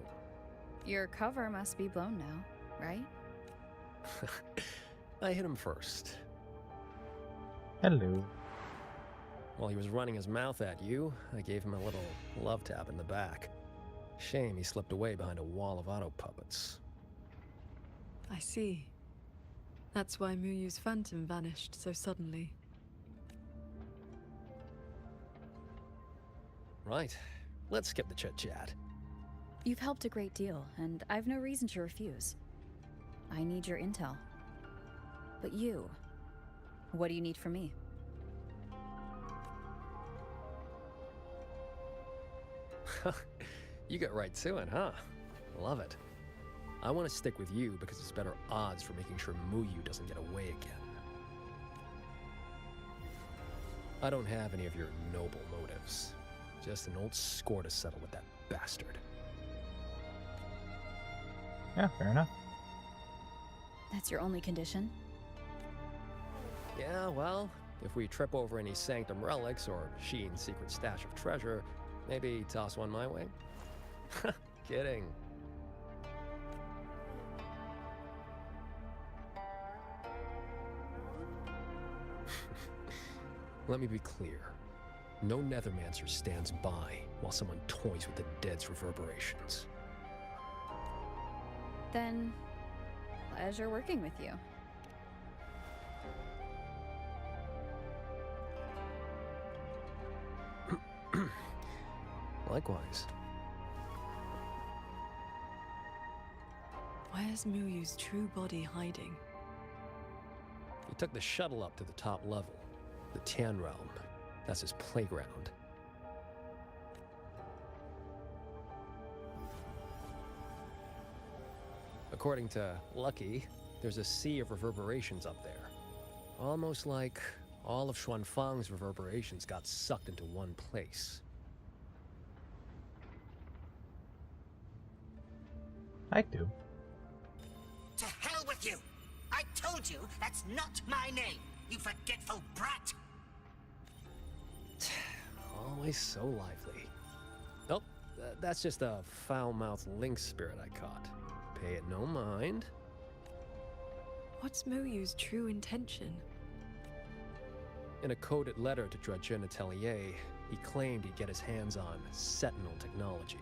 Speaker 8: Your cover must be blown now, right?
Speaker 10: I hit him first.
Speaker 1: Hello.
Speaker 10: While he was running his mouth at you, I gave him a little love tap in the back. Shame he slipped away behind a wall of auto puppets.
Speaker 2: I see. That's why Muyu's phantom vanished so suddenly.
Speaker 10: Right. Let's skip the chit-chat.
Speaker 8: You've helped a great deal, and I've no reason to refuse. I need your intel. But you, what do you need from me?
Speaker 10: You get right to it, huh? Love it. I want to stick with you because it's better odds for making sure Muyu doesn't get away again. I don't have any of your noble motives. Just an old score to settle with that bastard.
Speaker 1: Yeah, fair enough.
Speaker 8: That's your only condition?
Speaker 10: Yeah, well, if we trip over any Sanctum relics or Hsin's secret stash of treasure, maybe toss one my way? Kidding. Let me be clear. No Nethermancer stands by while someone toys with the dead's reverberations.
Speaker 8: Then, pleasure working with you.
Speaker 10: Likewise.
Speaker 2: Where's Muyu's true body hiding?
Speaker 10: He took the shuttle up to the top level, the Tian Realm. That's his playground. According to Lucky, there's a sea of reverberations up there. Almost like all of Xuanfang's reverberations got sucked into one place.
Speaker 1: I do.
Speaker 11: To hell with you! I told you that's not my name, you forgetful brat!
Speaker 10: Always so lively. Nope, that's just a foul-mouthed lynx spirit I caught. Pay it no mind.
Speaker 2: What's Muyu's true intention?
Speaker 10: In a coded letter to Zhuojin Atelier, he claimed he'd get his hands on Sentinel technology,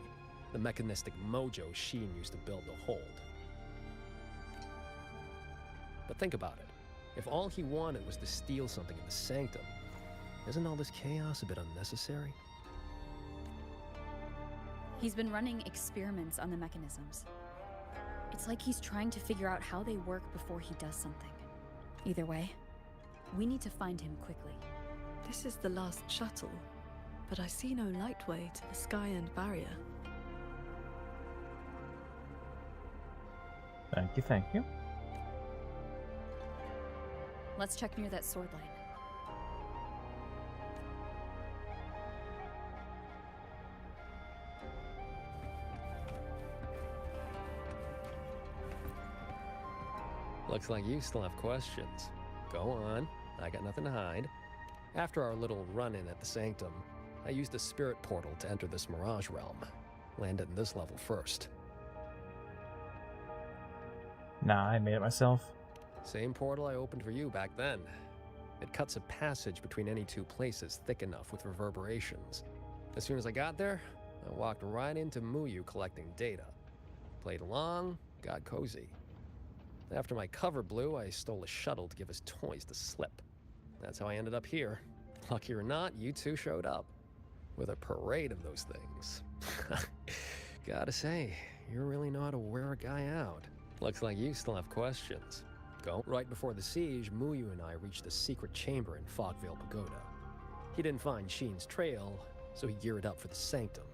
Speaker 10: the mechanistic mojo Hsin used to build the hold. But think about it. If all he wanted was to steal something in the Sanctum, isn't all this chaos a bit unnecessary?
Speaker 8: He's been running experiments on the mechanisms. It's like he's trying to figure out how they work before he does something. Either way, we need to find him quickly.
Speaker 2: This is the last shuttle, but I see no lightway to the sky and barrier.
Speaker 1: Thank you, thank you.
Speaker 8: Let's check near that sword line.
Speaker 10: Looks like you still have questions. Go on, I got nothing to hide. After our little run-in at the Sanctum, I used a spirit portal to enter this Mirage realm. Landed in this level first.
Speaker 1: Nah, I made it myself.
Speaker 10: Same portal I opened for you back then. It cuts a passage between any two places thick enough with reverberations. As soon as I got there, I walked right into Muyu collecting data. Played along, got cozy. After my cover blew, I stole a shuttle to give us toys to slip. That's how I ended up here. Lucky or not, you two showed up. With a parade of those things. Gotta say, you really know how to wear a guy out. Looks like you still have questions. Go. Right before the siege, Muyu and I reached a secret chamber in Fogvale Pagoda. He didn't find Hsin's trail, so he geared up for the sanctum.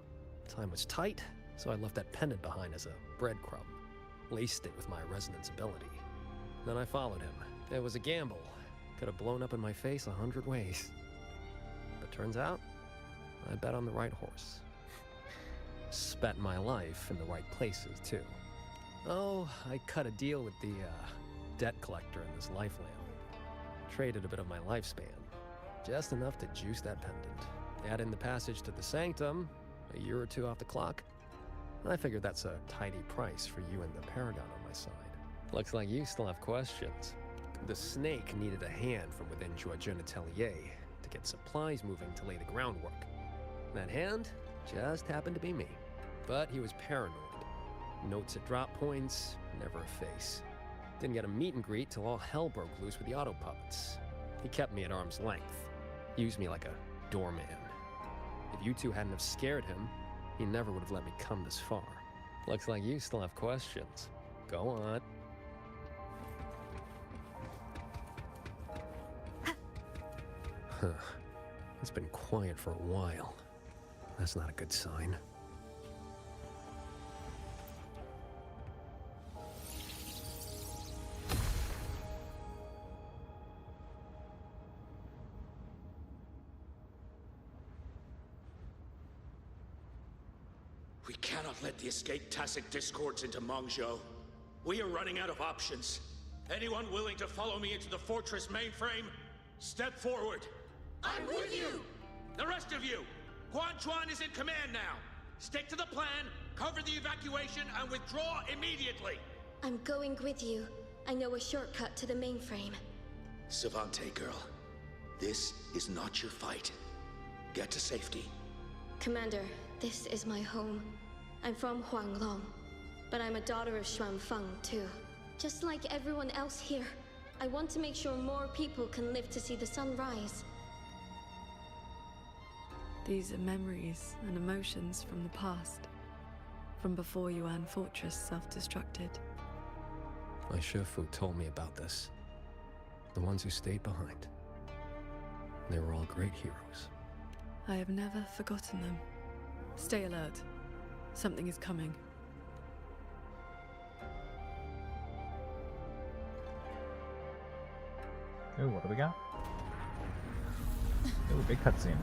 Speaker 10: Time was tight, so I left that pendant behind as a breadcrumb. Laced it with my resonance ability. Then I followed him. It was a gamble. Could have blown up in my face 100 ways. But turns out, I bet on the right horse. Spent my life in the right places, too. Oh, I cut a deal with the, debt collector in this life lamp. Traded a bit of my lifespan. Just enough to juice that pendant. Add in the passage to the sanctum, a year or two off the clock. I figured that's a tidy price for you and the Paragon on my side. Looks like you still have questions. The snake needed a hand from within Juajun Atelier to get supplies moving to lay the groundwork. That hand just happened to be me. But he was paranoid. Notes at drop points, never a face. Didn't get a meet and greet till all hell broke loose with the auto puppets. He kept me at arm's length. Used me like a doorman. If you two hadn't have scared him, he never would have let me come this far. Looks like you still have questions. Go on. Huh. It's been quiet for a while. That's not a good sign.
Speaker 12: We cannot let the escape tacit discords into Mengzhou. We are running out of options. Anyone willing to follow me into the fortress mainframe? Step forward.
Speaker 4: I'm with you!
Speaker 12: The rest of you! Quan Chuan is in command now! Stick to the plan, cover the evacuation, and withdraw immediately!
Speaker 6: I'm going with you. I know a shortcut to the mainframe.
Speaker 5: Savante girl, this is not your fight. Get to safety.
Speaker 6: Commander, this is my home. I'm from Huanglong, but I'm a daughter of Xuanfeng too. Just like everyone else here, I want to make sure more people can live to see the sun rise.
Speaker 2: These are memories and emotions from the past. From before Yuan Fortress self-destructed.
Speaker 10: My Shifu told me about this. The ones who stayed behind. They were all great heroes.
Speaker 2: I have never forgotten them. Stay alert. Something is coming.
Speaker 1: Ooh, what do we got? Ooh, big cutscene.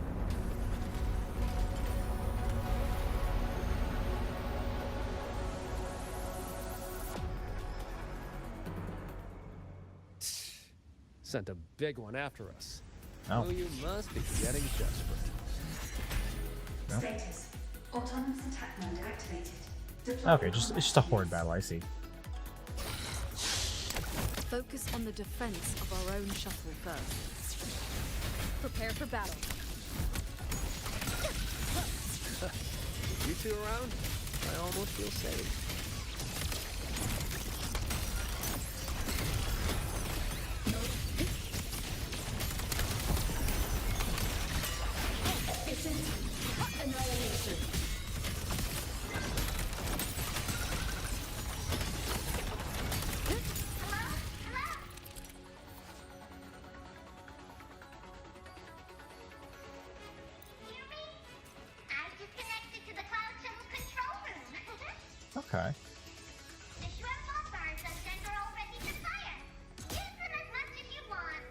Speaker 10: Sent a big one after us.
Speaker 1: Oh.
Speaker 10: Oh, you must be getting desperate.
Speaker 1: No?
Speaker 13: Status. Autonomous attack mode activated.
Speaker 1: Okay, it's just a horde battle, I see.
Speaker 2: Focus on the defense of our own shuttle first.
Speaker 8: Prepare for battle.
Speaker 10: You two around? I almost feel safe.
Speaker 1: Okay.
Speaker 14: The shrimp bombers and send are all ready to fire. Use them as much as you want.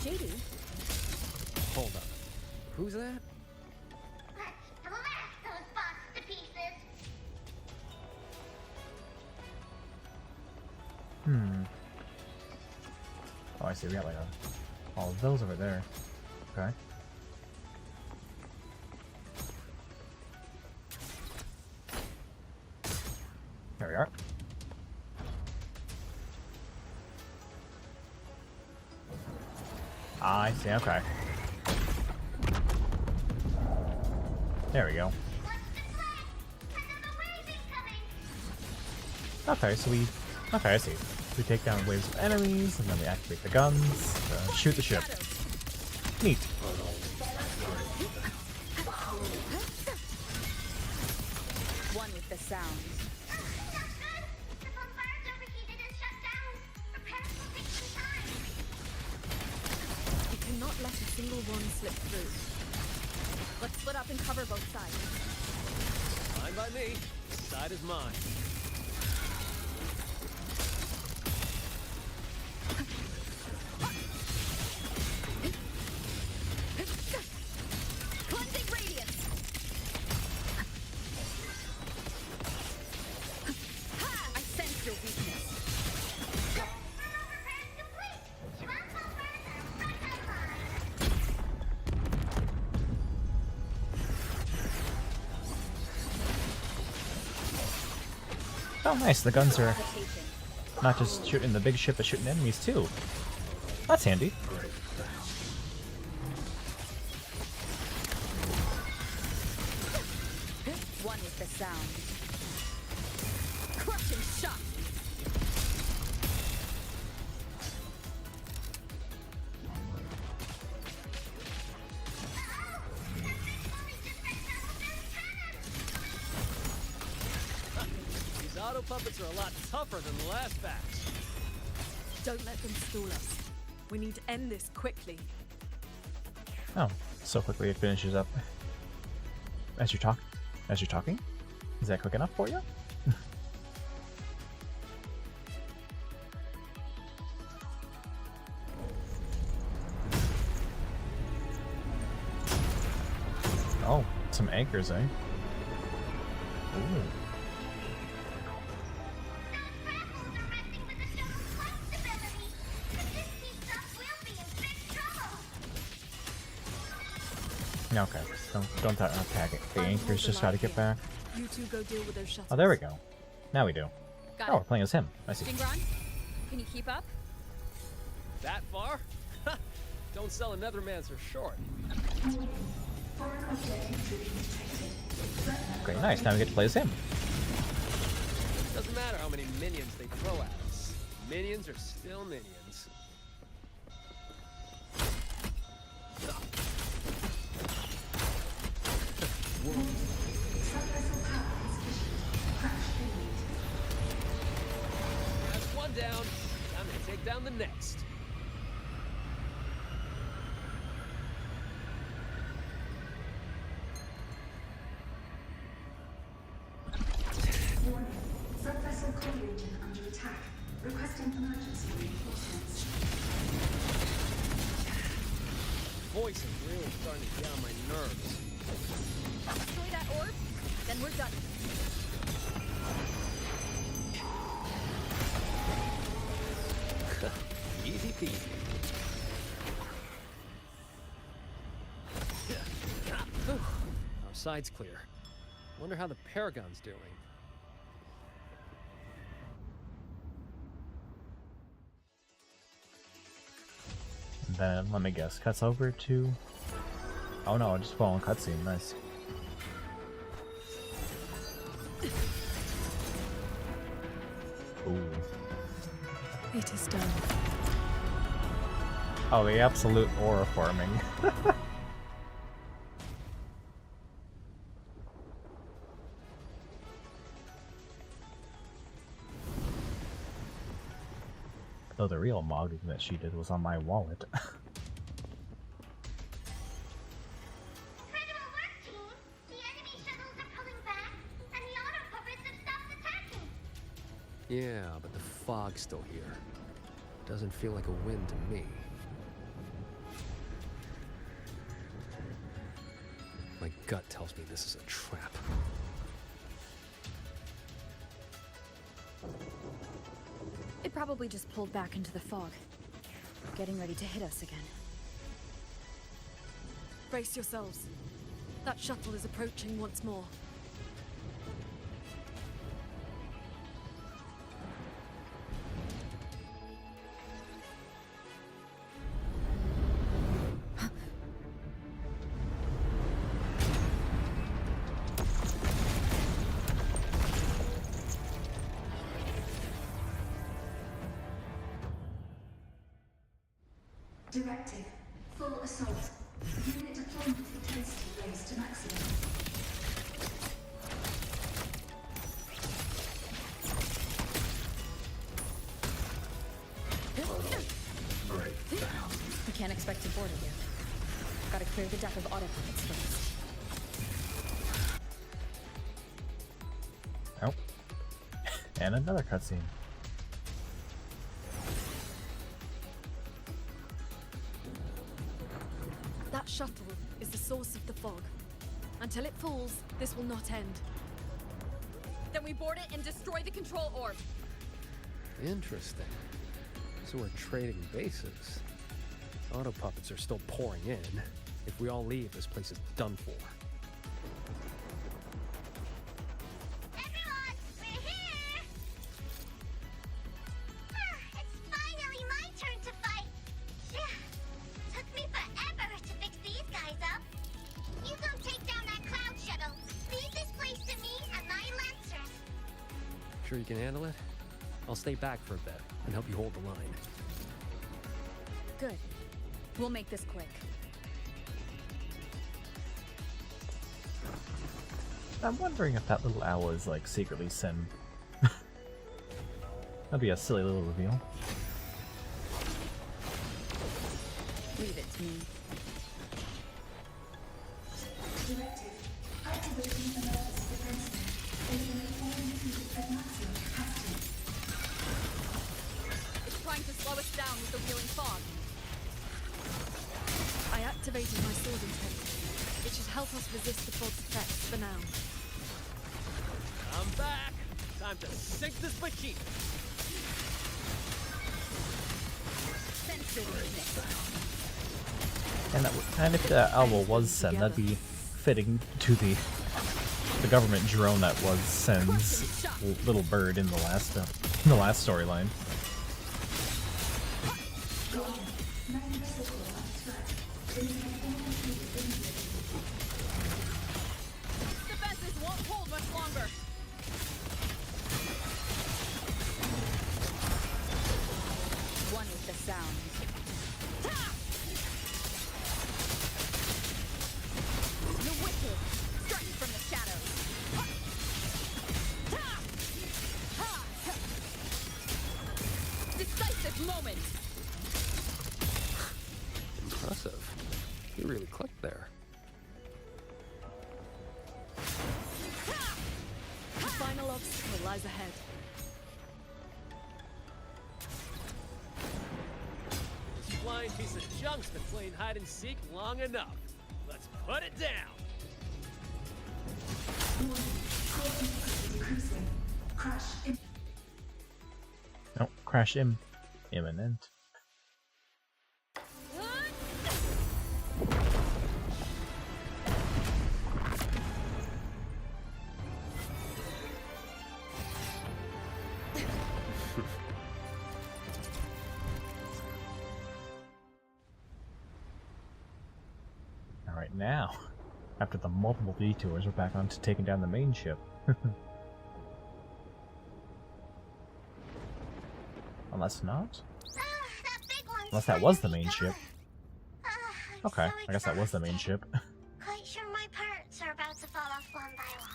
Speaker 8: JD?
Speaker 10: Hold up. Who's that?
Speaker 14: Let's blast those bots to pieces.
Speaker 1: Oh, I see. We got like all of those over there. Okay. There we are. I see. Okay. There we go. Okay, so we... Okay, I see. We take down waves of enemies, and then we activate the guns, shoot the ship. Neat.
Speaker 8: One with the sound.
Speaker 2: You cannot let a single one slip through.
Speaker 8: Let's split up and cover both sides.
Speaker 10: Fine by me. This side is mine.
Speaker 8: Cleansing radiance. I sense your weakness.
Speaker 1: Oh, nice. The guns are not just shooting the big ship, but shooting enemies too. That's handy.
Speaker 8: One with the sound. Crushing shot.
Speaker 10: These auto puppets are a lot tougher than the last batch.
Speaker 2: Don't let them stall us. We need to end this quickly.
Speaker 1: Oh, so quickly it finishes up. As you're talking? Is that quick enough for you? Oh, some anchors, eh? Ooh. Okay, don't attack it. The anchors just gotta get back.
Speaker 2: You two go deal with those shuttles.
Speaker 1: Oh, there we go. Now we do.
Speaker 8: Got
Speaker 1: Oh, we're
Speaker 8: it.
Speaker 1: playing as him. I see.
Speaker 8: Jingron, can you keep up?
Speaker 10: That far? Don't sell a Nethermancer short.
Speaker 1: Okay, nice. Now we get to play as him.
Speaker 10: Doesn't matter how many minions they throw at us. Minions are still minions. That's one down. Time to take down the next.
Speaker 13: Sub-vessel core region under attack. Requesting emergency reinforcements.
Speaker 10: Voice is really starting to get on my nerves.
Speaker 8: Destroy that orb, then we're done.
Speaker 10: Easy peasy. Our side's clear. Wonder how the Paragon's doing.
Speaker 1: And then, let me guess, cuts over to... Oh no, just following cutscene. Nice. Ooh.
Speaker 2: It is done.
Speaker 1: Oh, the absolute aura farming. Though the real modding that she did was on my wallet.
Speaker 10: Yeah, but the fog's still here. Doesn't feel like a win to me. My gut tells me this is a trap.
Speaker 8: It probably just pulled back into the fog, getting ready to hit us again.
Speaker 2: Brace yourselves. That shuttle is approaching once more.
Speaker 13: Directive. Full assault. Unit deployment intensity raised to maximum.
Speaker 8: We can't expect to board it yet. Gotta clear the deck of autopilots first.
Speaker 1: Oh. And another cutscene.
Speaker 2: That shuttle is the source of the fog. Until it falls, this will not end.
Speaker 8: Then we board it and destroy the control orb.
Speaker 10: Interesting. So we're trading bases. Auto puppets are still pouring in. If we all leave, this place is done for.
Speaker 14: Everyone, we're here! It's finally my turn to fight. Phew. Took me forever to fix these guys up. You go take down that cloud shuttle. Leave this place to me and my lancers.
Speaker 10: Sure you can handle it? I'll stay back for a bit and help you hold the line.
Speaker 8: Good. We'll make this quick.
Speaker 1: I'm wondering if that little owl is like secretly Sin. That'd be a silly little reveal.
Speaker 8: Leave it to me.
Speaker 13: Directive. Activating emergency defense. Eliminate all units at maximum capacity.
Speaker 8: It's trying to slow us down with the wheeling fog.
Speaker 2: I activated my sword intent. It should help us resist the fog's effects for now.
Speaker 10: I'm back! Time to sink this machine!
Speaker 1: And if the owl was Sen, that'd be fitting to the government drone that was Sen's little bird in the last storyline.
Speaker 8: Defenses won't hold much longer. One with the sound. The wicked, strike from the shadows. Decisive moment.
Speaker 10: Impressive. You really clicked there.
Speaker 2: The final obstacle lies ahead.
Speaker 10: This flying piece of junk's been playing hide and seek long enough. Let's put it down.
Speaker 1: No, crash imminent. Alright, now, after the multiple detours, we're back on to taking down the main ship. Unless not? Unless that was the main ship. Okay, I guess that was the main ship.
Speaker 14: Quite sure my parts are about to fall off one by one.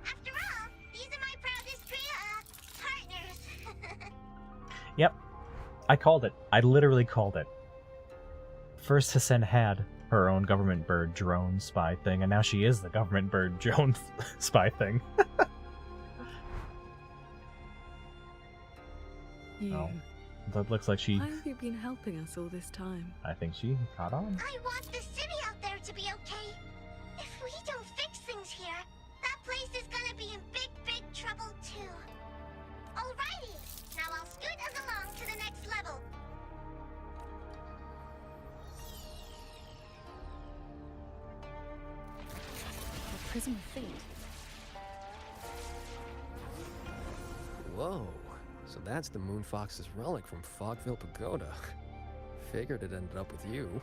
Speaker 14: After all, these are my proudest trio partners.
Speaker 1: Yep, I called it. I literally called it. First, Hsin had her own government bird drone spy thing, and now she is the government bird drone spy thing. Oh, that looks like she...
Speaker 2: How have you been helping us all this time?
Speaker 1: I think she caught on.
Speaker 14: I want the city out there to be okay. If we don't fix things here, that place is gonna be in big, big trouble too. Alrighty, now I'll scoot us along to the next level.
Speaker 8: A prism of fate.
Speaker 10: Whoa. So that's the Moon Fox's relic from Fogville Pagoda. Figured it ended up with you.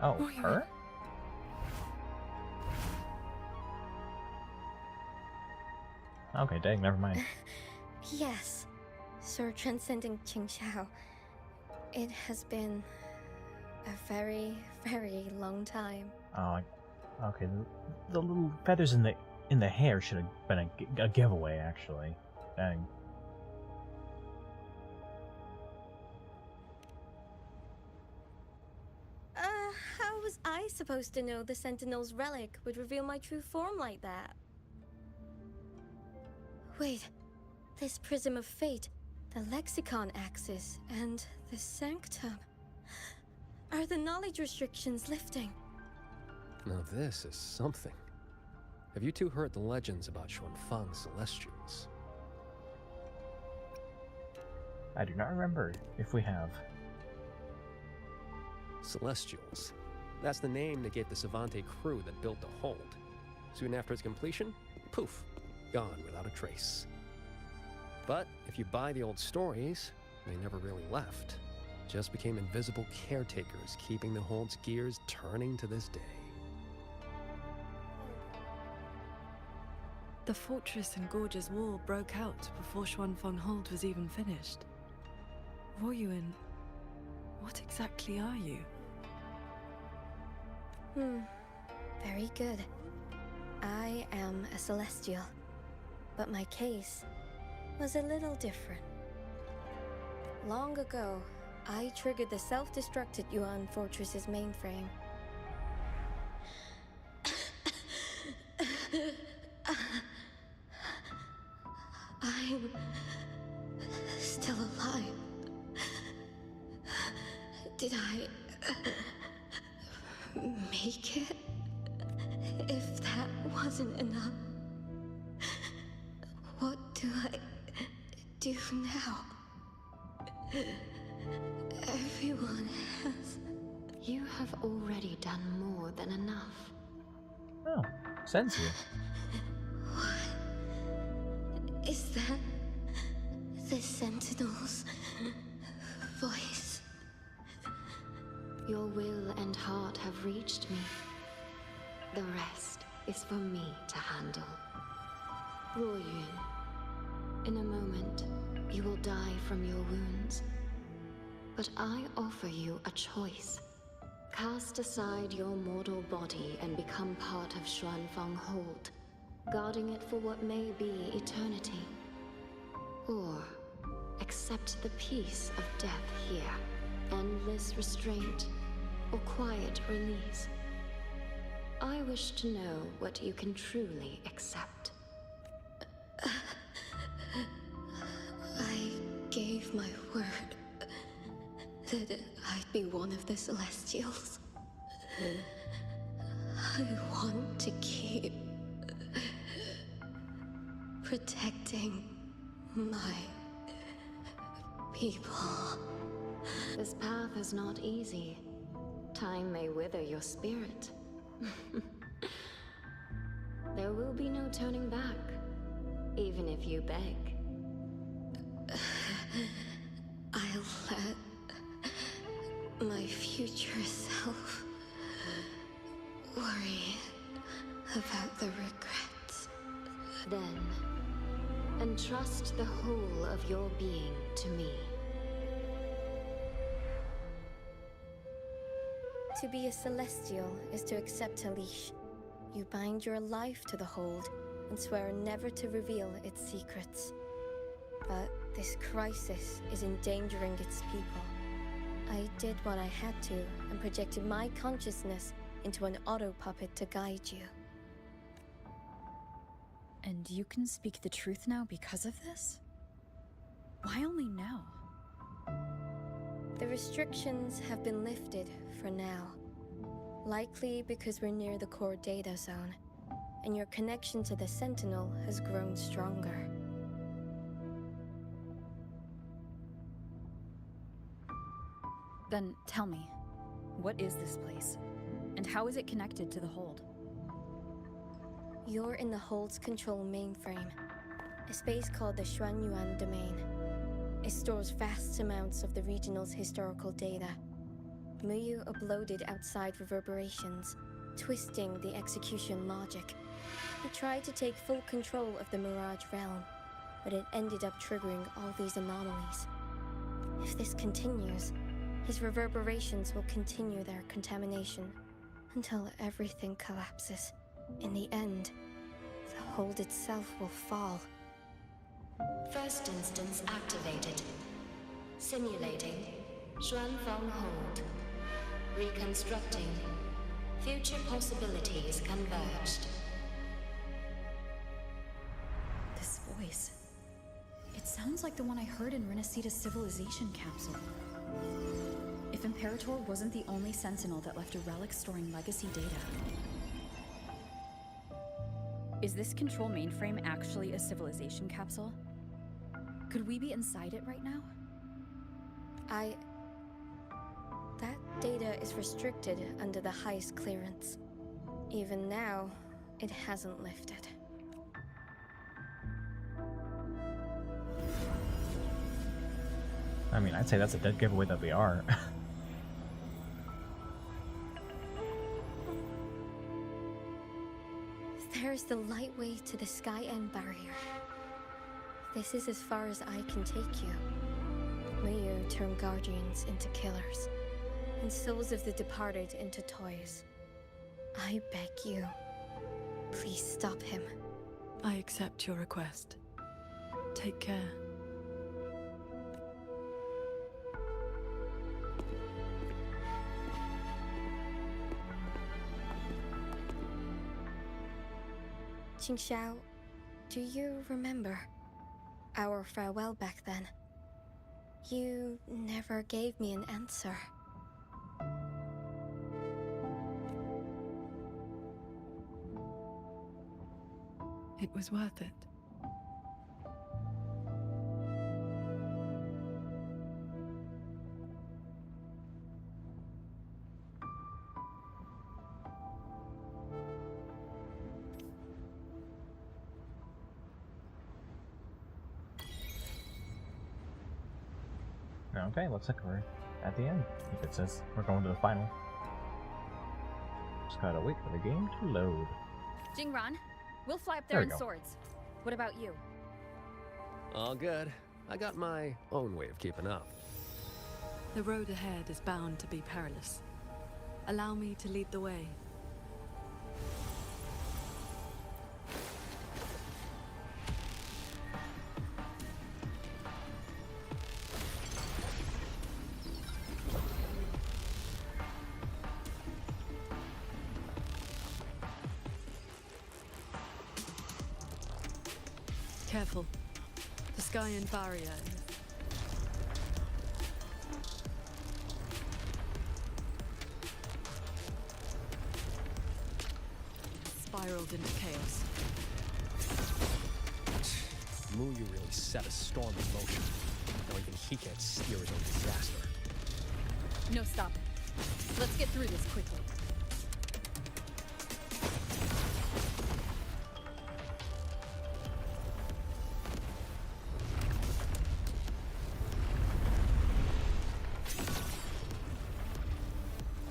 Speaker 1: Oh, her? Okay, dang, never mind.
Speaker 6: Yes, Sir Transcendent Qingxiao. It has been a very, very long time.
Speaker 1: Oh, okay. The little feathers in the hair should have been a giveaway, actually. Dang.
Speaker 6: How was I supposed to know the Sentinel's relic would reveal my true form like that? Wait, this Prism of Fate, the Lexicon Axis, and the Sanctum. Are the knowledge restrictions lifting?
Speaker 10: Now this is something. Have you two heard the legends about Xuanfang Celestials?
Speaker 1: I do not remember if we have.
Speaker 10: Celestials. That's the name they gave the Savante crew that built the hold. Soon after its completion, poof, gone without a trace. But if you buy the old stories, they never really left. Just became invisible caretakers, keeping the hold's gears turning to this day.
Speaker 2: The fortress and gorge's war broke out before Xuanfeng Hold was even finished. Ruoyuan, what exactly are you?
Speaker 6: Very good. I am a Celestial, but my case was a little different. Long ago, I triggered the self-destructed Yuan Fortress's mainframe. I'm still alive. Did I make it? If that wasn't enough, what do I do now? Everyone has...
Speaker 15: You have already done more than enough.
Speaker 1: Oh, sense you.
Speaker 6: What? Is that the Sentinel's voice?
Speaker 15: Your will and heart have reached me. The rest is for me to handle. Ruoyuan, in a moment, you will die from your wounds. But I offer you a choice. Cast aside your mortal body and become part of Xuanfeng Hold, guarding it for what may be eternity. Or accept the peace of death here, endless restraint, or quiet release. I wish to know what you can truly accept.
Speaker 6: I gave my word that I'd be one of the Celestials. I want to keep protecting my people.
Speaker 15: This path is not easy. Time may wither your spirit. There will be no turning back, even if you beg.
Speaker 6: I'll let my future self worry about the regrets.
Speaker 15: Then, entrust the whole of your being to me.
Speaker 6: To be a Celestial is to accept a leash. You bind your life to the hold and swear never to reveal its secrets. But this crisis is endangering its people. I did what I had to and projected my consciousness into an auto-puppet to guide you.
Speaker 8: And you can speak the truth now because of this? Why only now?
Speaker 6: The restrictions have been lifted for now. Likely because we're near the core data zone, and your connection to the Sentinel has grown stronger.
Speaker 8: Then tell me, what is this place? And how is it connected to the Hold?
Speaker 6: You're in the Hold's control mainframe, a space called the Xuanyuan Domain. It stores vast amounts of the regional's historical data.
Speaker 16: Muyu uploaded outside reverberations, twisting the execution logic. He tried to take full control of the Mirage realm, but it ended up triggering all these anomalies. If this continues, his reverberations will continue their contamination until everything collapses. In the end, the hold itself will fall.
Speaker 15: First instance activated. Simulating. Xuanfeng hold. Reconstructing. Future possibilities converged.
Speaker 8: This voice. It sounds like the one I heard in Renacita's civilization capsule. If Imperator wasn't the only Sentinel that left a relic storing legacy data. Is this control mainframe actually a civilization capsule? Could we be inside it right now?
Speaker 16: That data is restricted under the highest clearance. Even now, it hasn't lifted.
Speaker 1: I mean, I'd say that's a dead giveaway that we are.
Speaker 16: There's the lightway to the Sky End barrier. This is as far as I can take you. Muyu turned guardians into killers, and souls of the departed into toys. I beg you, please stop him.
Speaker 2: I accept your request. Take care.
Speaker 16: Qingxiao, do you remember our farewell back then? You never gave me an answer.
Speaker 2: It was worth it.
Speaker 1: Okay, looks like we're at the end. If it says we're going to the final. Just gotta wait for the game to load.
Speaker 8: Jingran, we'll fly up there in swords. What about you?
Speaker 10: All good. I got my own way of keeping up.
Speaker 2: The road ahead is bound to be perilous. Allow me to lead the way. Careful. The Sky and barrier is... spiraled into chaos.
Speaker 10: Muyu really set a storm in motion. Now even he can't steer his own disaster.
Speaker 8: No stopping. Let's get through this quickly.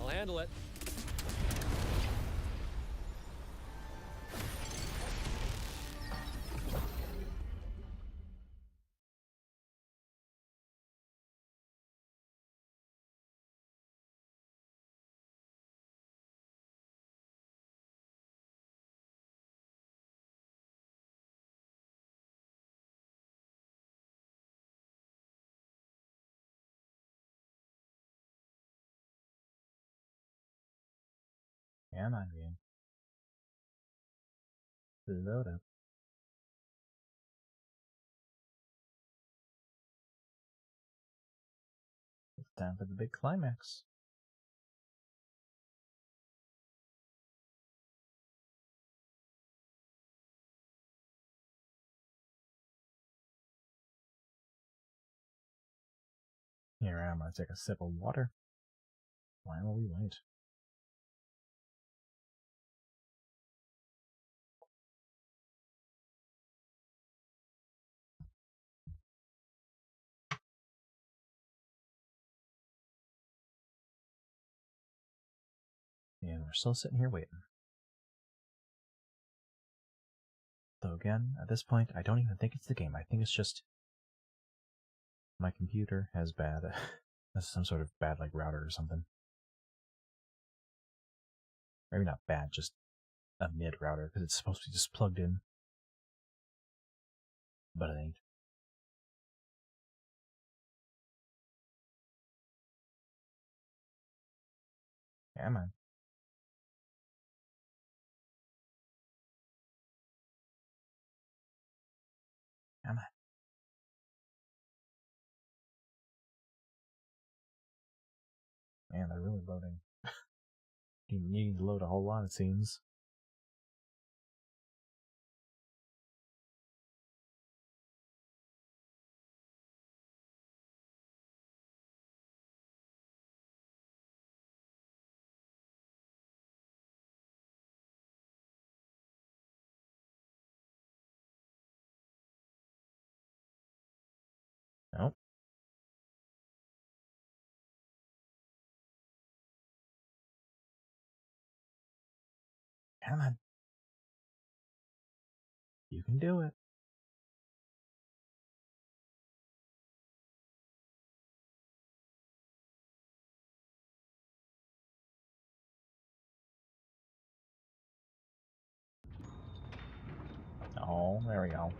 Speaker 10: I'll handle it.
Speaker 1: Come on, game. Load up. It's time for the big climax. Here I am, gonna take a sip of water. While we wait. And we're still sitting here waiting. Though again, at this point, I don't even think it's the game. I think it's just my computer has some sort of bad like router or something. Maybe not bad, just a mid router because it's supposed to be just plugged in, but it ain't. Yeah, man. Yeah, man. Man, they're really loading. You need to load a whole lot, it seems. Nope. Come on. You can do it. Oh, there we go.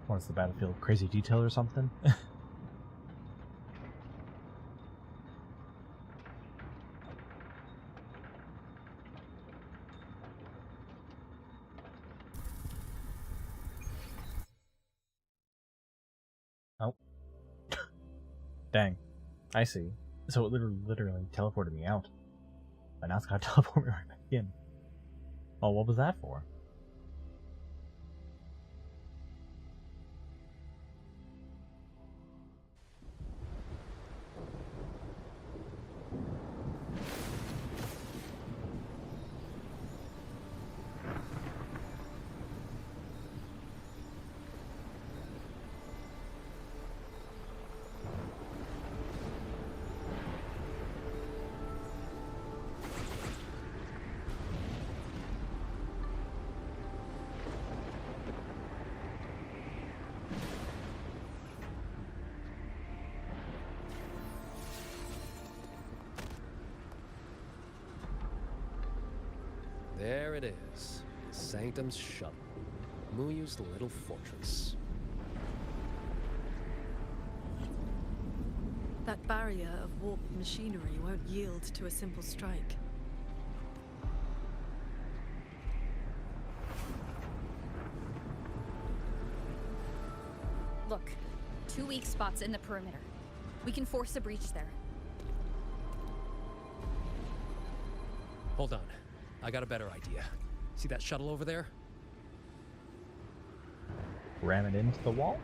Speaker 1: What's the battlefield? Crazy detail or something? Oh. Dang. I see. So it literally teleported me out. But now it's gotta teleport me right back in. Oh, what was that for?
Speaker 10: There it is. Sanctum's shuttle. Muyu's little fortress.
Speaker 2: That barrier of warped machinery won't yield to a simple strike.
Speaker 8: Look, 2 weak spots in the perimeter. We can force a breach there.
Speaker 10: Hold on. I got a better idea. See that shuttle over there?
Speaker 1: Ram it into the wall?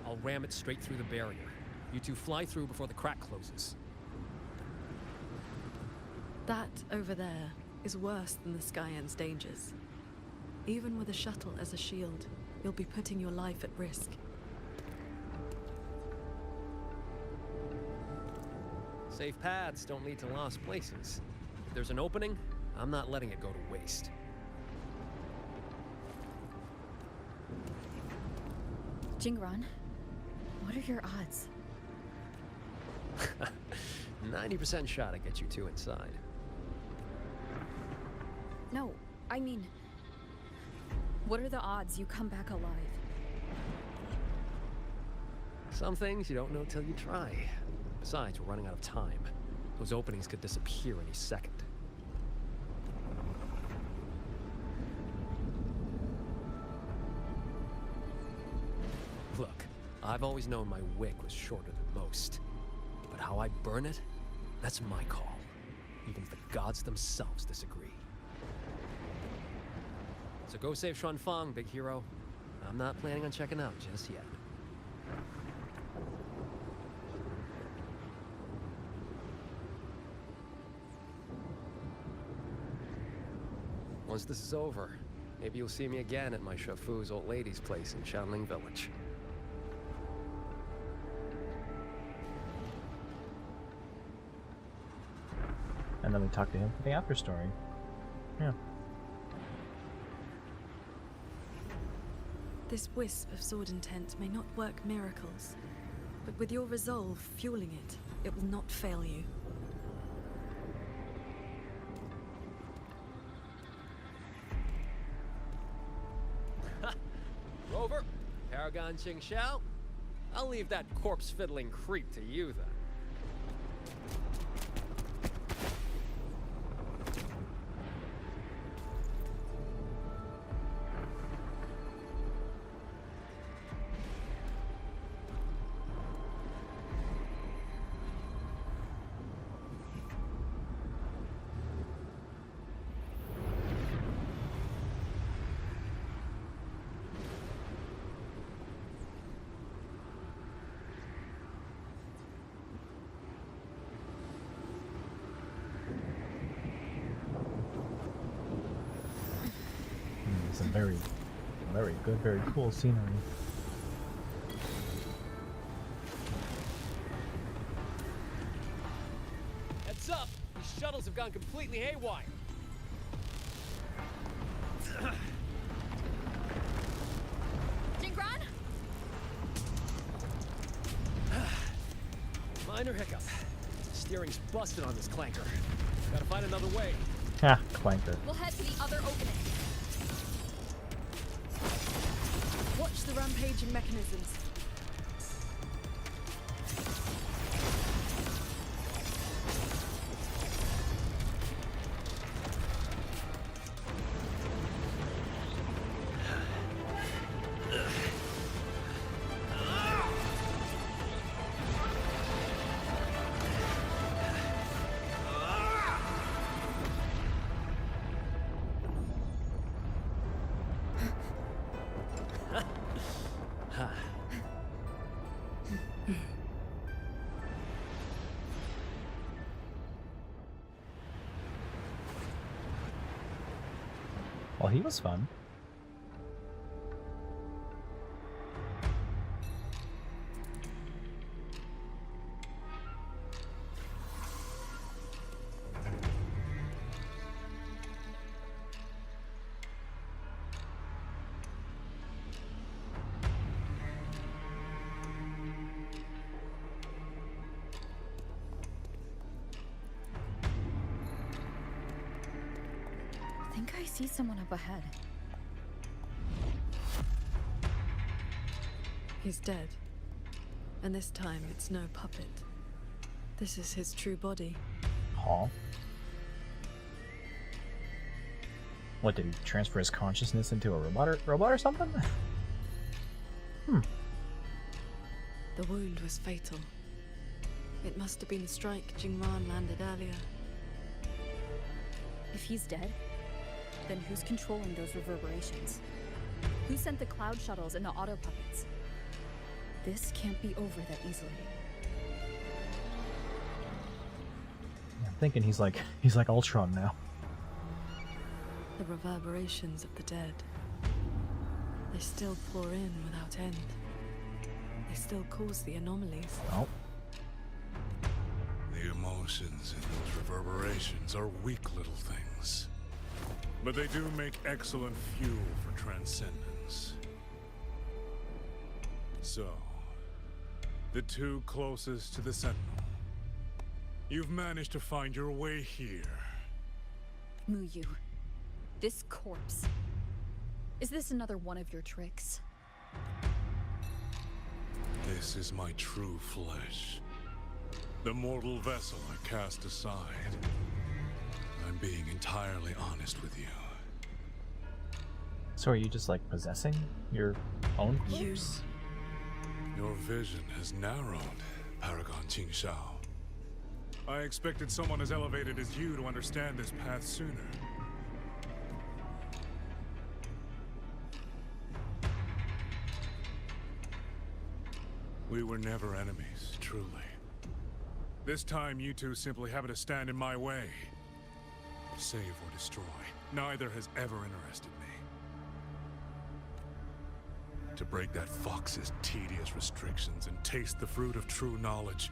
Speaker 10: I'll ram it straight through the barrier. You two fly through before the crack closes.
Speaker 2: That over there is worse than the Skyend's dangers. Even with a shuttle as a shield, you'll be putting your life at risk.
Speaker 10: Safe paths don't lead to lost places. If there's an opening, I'm not letting it go to waste.
Speaker 8: Jingran, what are your odds?
Speaker 10: 90% shot to get you two inside.
Speaker 8: No, I mean, what are the odds you come back alive?
Speaker 10: Some things you don't know till you try. Besides, we're running out of time. Those openings could disappear any second. Look, I've always known my wick was shorter than most. But how I burn it, that's my call. Even if the gods themselves disagree. So go save Xuanfang, big hero. I'm not planning on checking out just yet. Once this is over, maybe you'll see me again at my Shafu's old lady's place in Xianling Village.
Speaker 1: And then we talk to him for the after story. Yeah.
Speaker 2: This wisp of sword intent may not work miracles, but with your resolve fueling it, it will not fail you.
Speaker 10: Rover, Paragon Qingxiao, I'll leave that corpse-fiddling creep to you, then.
Speaker 1: Some very, very good, very cool scenery.
Speaker 10: Heads up! These shuttles have gone completely haywire.
Speaker 8: Jingran?
Speaker 10: Minor hiccup. Steering's busted on this clanker. Gotta find another way.
Speaker 1: Ha, clanker.
Speaker 8: We'll head to the other opening.
Speaker 2: Watch the rampaging mechanisms.
Speaker 1: Well, he was fun.
Speaker 8: I think I see someone up ahead.
Speaker 2: He's dead. And this time it's no puppet. This is his true body.
Speaker 1: Aw. What, did he transfer his consciousness into a robot or something?
Speaker 2: The wound was fatal. It must have been the strike Jingran landed earlier.
Speaker 8: If he's dead, then who's controlling those reverberations? Who sent the cloud shuttles and the auto puppets? This can't be over that easily.
Speaker 1: I'm thinking he's like Ultron now.
Speaker 2: The reverberations of the dead. They still pour in without end. They still cause the anomalies.
Speaker 1: Oh.
Speaker 17: The emotions in those reverberations are weak little things. But they do make excellent fuel for transcendence. So, the two closest to the Sentinel. You've managed to find your way here.
Speaker 8: Muyu, this corpse. Is this another one of your tricks?
Speaker 17: This is my true flesh. The mortal vessel I cast aside. I'm being entirely honest with you.
Speaker 1: So are you just like possessing your own corpse?
Speaker 17: Your vision has narrowed, Paragon Qingxiao. I expected someone as elevated as you to understand this path sooner. We were never enemies, truly. This time, you two simply happen to stand in my way. Save or destroy, neither has ever interested me. To break that fox's tedious restrictions and taste the fruit of true knowledge,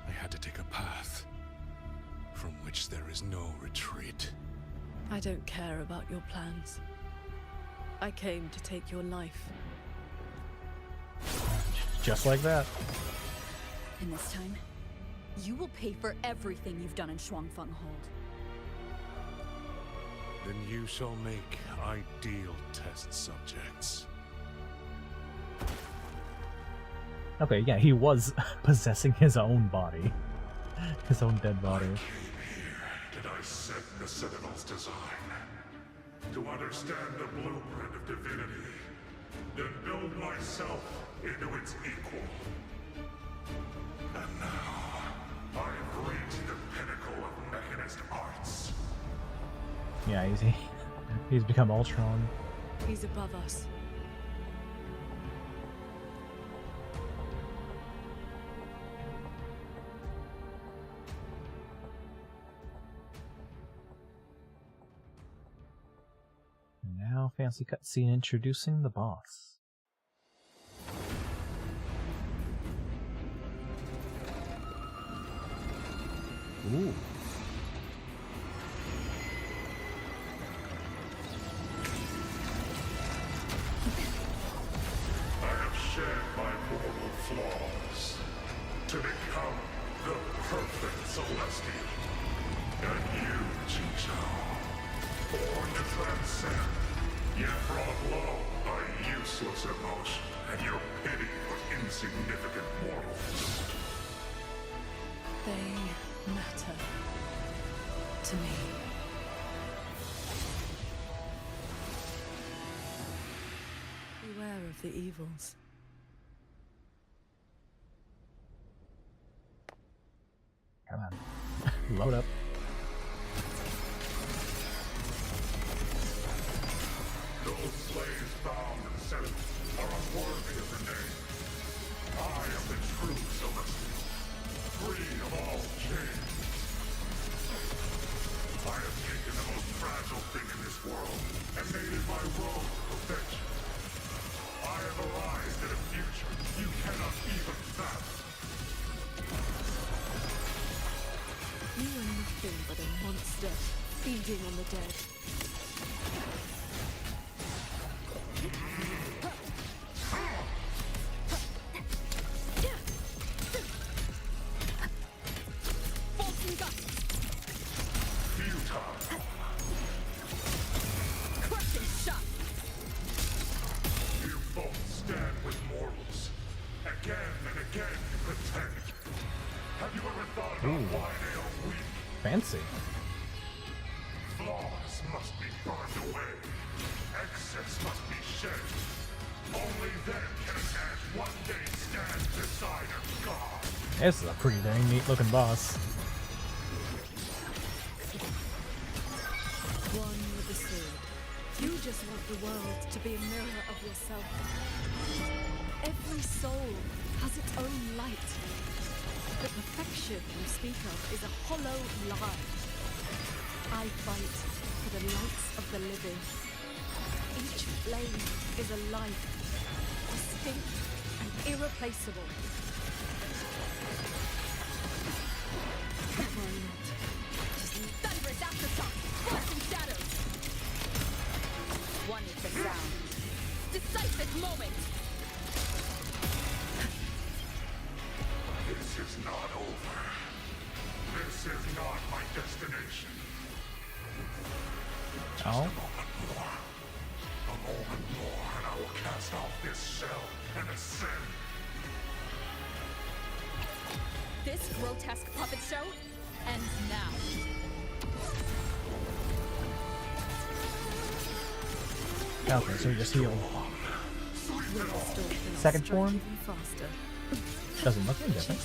Speaker 17: I had to take a path from which there is no retreat.
Speaker 2: I don't care about your plans. I came to take your life.
Speaker 1: Just like that.
Speaker 8: And this time, you will pay for everything you've done in Shuangfeng Hold.
Speaker 17: Then you shall make ideal test subjects.
Speaker 1: Okay, yeah, he was possessing his own body. His own dead body.
Speaker 17: I came here to dissect the Sentinel's design. To understand the blueprint of divinity. Then build myself into its equal. And now, I have reached the pinnacle of mechanist arts.
Speaker 1: Yeah, he's become Ultron.
Speaker 2: He's above us.
Speaker 1: Now, fancy cutscene introducing the boss. Ooh.
Speaker 17: I have shared my mortal flaws to become the perfect Celestial. And you, Qingxiao, born to transcend, yet brought low by useless emotion and your pity for insignificant mortals.
Speaker 2: They matter to me. Beware of the evils.
Speaker 1: Come on. Load up.
Speaker 17: Those slaves bound and Sentinel are unworthy of the name. I am the true Celestial, free of all chains. I have taken the most fragile thing in this world and made it my road to perfection. I have arrived at a future you cannot even fathom.
Speaker 2: You are nothing but a monster feeding on the dead.
Speaker 1: Fancy.
Speaker 17: Flaws must be burned away. Excess must be shed. Only then can a man one day stand beside a god.
Speaker 1: This is a pretty dang neat looking boss.
Speaker 2: One with the sword. You just want the world to be a mirror of yourself. Every soul has its own light. The perfection you speak of is a hollow lie. I fight for the lights of the living. Each flame is a life, distinct and irreplaceable. Why not? Just thunderous aftershock, sparking shadows. One with the sound. Decisive moment.
Speaker 17: This is not over. This is not my destination. Just
Speaker 1: Oh?
Speaker 17: a moment more, and I will cast off this shell and ascend.
Speaker 8: This grotesque puppet show ends now.
Speaker 1: Okay, so just heal. Second form? Doesn't look any different.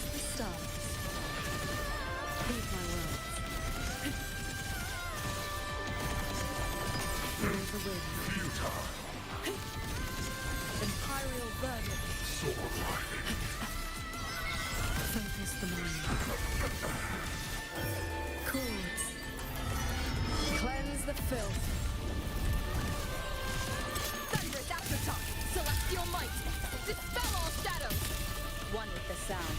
Speaker 2: Imperial verdict. Focus the mind. Chords. Cleanse the filth.
Speaker 8: Thunderous aftershock, celestial might, dispel all shadows. One with the sound.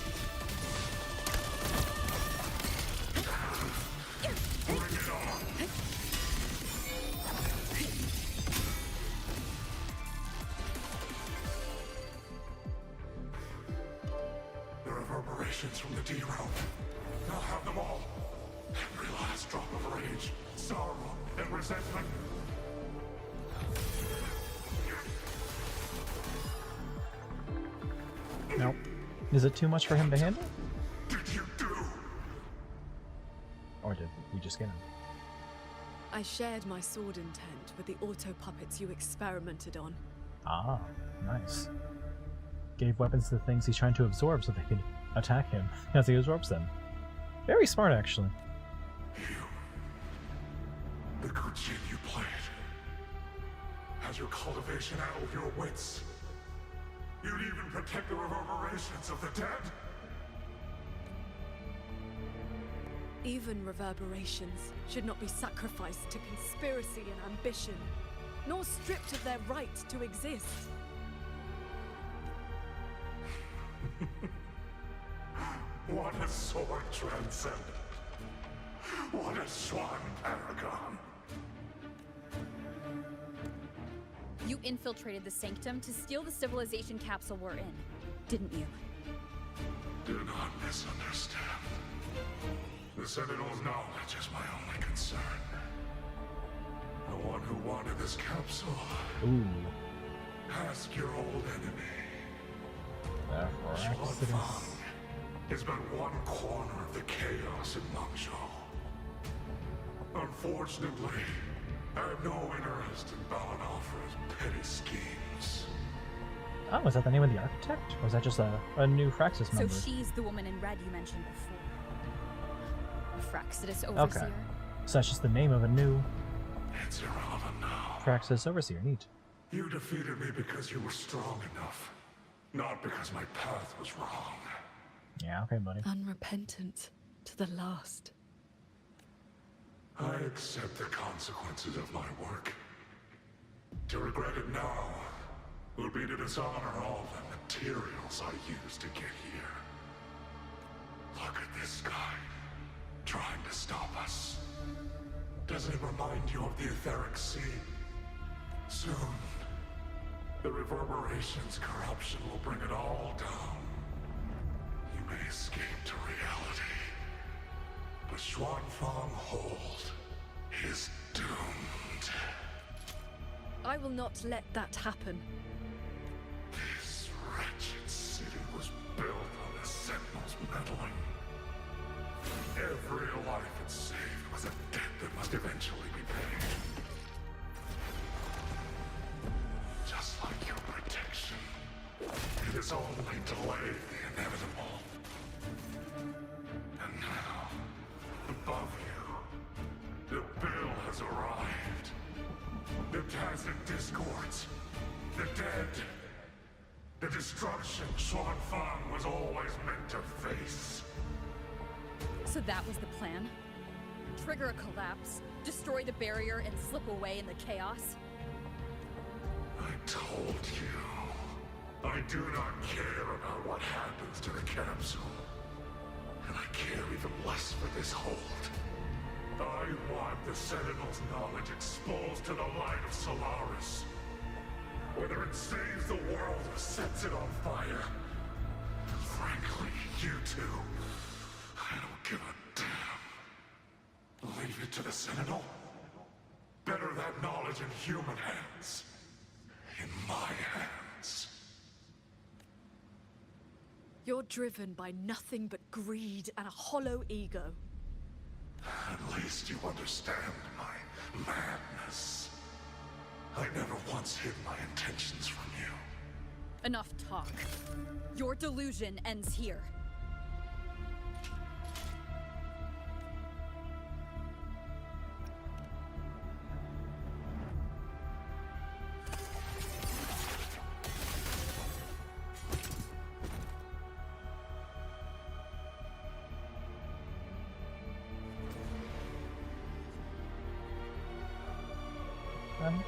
Speaker 17: resurrections from the D-realm. I'll have them all. Every last drop of rage, sorrow, and resentment.
Speaker 1: Nope. Is it too much for him to handle?
Speaker 17: Did you do?
Speaker 1: Or did we just get him?
Speaker 2: I shared my sword intent with the auto-puppets you experimented on.
Speaker 1: Ah, nice. Gave weapons to the things he's trying to absorb so they could attack him as he absorbs them. Very smart, actually.
Speaker 17: The good shit you played. Has your cultivation addled your wits? You'd even protect the reverberations of the dead?
Speaker 2: Even reverberations should not be sacrificed to conspiracy and ambition, nor stripped of their right to exist.
Speaker 17: What a sword transcendent. What a swan paragon.
Speaker 8: You infiltrated the Sanctum to steal the civilization capsule we're in, didn't you?
Speaker 17: Do not misunderstand. The Sentinel's knowledge is my only concern. The one who wanted this capsule.
Speaker 1: Ooh.
Speaker 17: Ask your old enemy.
Speaker 1: That
Speaker 17: Fang is but one corner of the chaos in Mengzhou. Unfortunately, I have no interest in bowing off for his petty schemes.
Speaker 1: Oh, is that the name of the architect? Or is that just a new Fraxis member?
Speaker 8: So she's the woman in red you mentioned before. Fraxis Overseer?
Speaker 1: Okay. So that's just the name of a new
Speaker 17: It's irrelevant now.
Speaker 1: Fraxis Overseer. Neat.
Speaker 17: You defeated me because you were strong enough. Not because my path was wrong.
Speaker 1: Yeah, okay, buddy.
Speaker 2: Unrepentant to the last.
Speaker 17: I accept the consequences of my work. To regret it now would be to dishonor all the materials I used to get here. Look at this guy, trying to stop us. Doesn't it remind you of the Etheric Sea? Soon, the reverberation's corruption will bring it all down. You may escape to reality, but Xuanfang Hold is doomed.
Speaker 2: I will not let that happen.
Speaker 17: This wretched city was built on the Sentinel's meddling. Every life it saved was a debt that must eventually be paid. Just like your protection, it has only delayed the inevitable. And now, above you, the bill has arrived. The Tacit discords, the dead, the destruction Xuanfang was always meant to face.
Speaker 8: So that was the plan? Trigger a collapse, destroy the barrier, and slip away in the chaos?
Speaker 17: I told you. I do not care about what happens to the capsule. And I care even less for this hold. I want the Sentinel's knowledge exposed to the light of Solaris. Whether it saves the world or sets it on fire. Frankly, you two, I don't give a damn. Leave it to the Sentinel? Better that knowledge in human hands. In my hands.
Speaker 2: You're driven by nothing but greed and a hollow ego.
Speaker 17: At least you understand my madness. I never once hid my intentions from you.
Speaker 8: Enough talk. Your delusion ends here.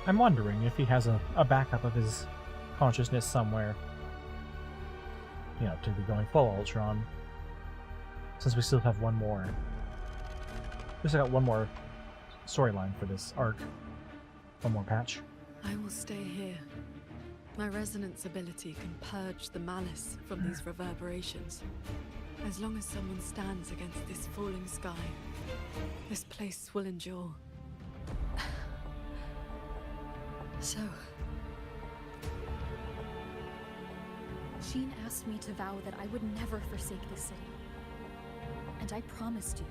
Speaker 1: I'm wondering if he has a backup of his consciousness somewhere. You know, to be going full Ultron. Since we still have one more. We still got one more storyline for this arc. One more patch.
Speaker 2: I will stay here. My resonance ability can purge the malice from these reverberations. As long as someone stands against this falling sky, this place will endure. So...
Speaker 8: Hsin asked me to vow that I would never forsake the city. And I promised you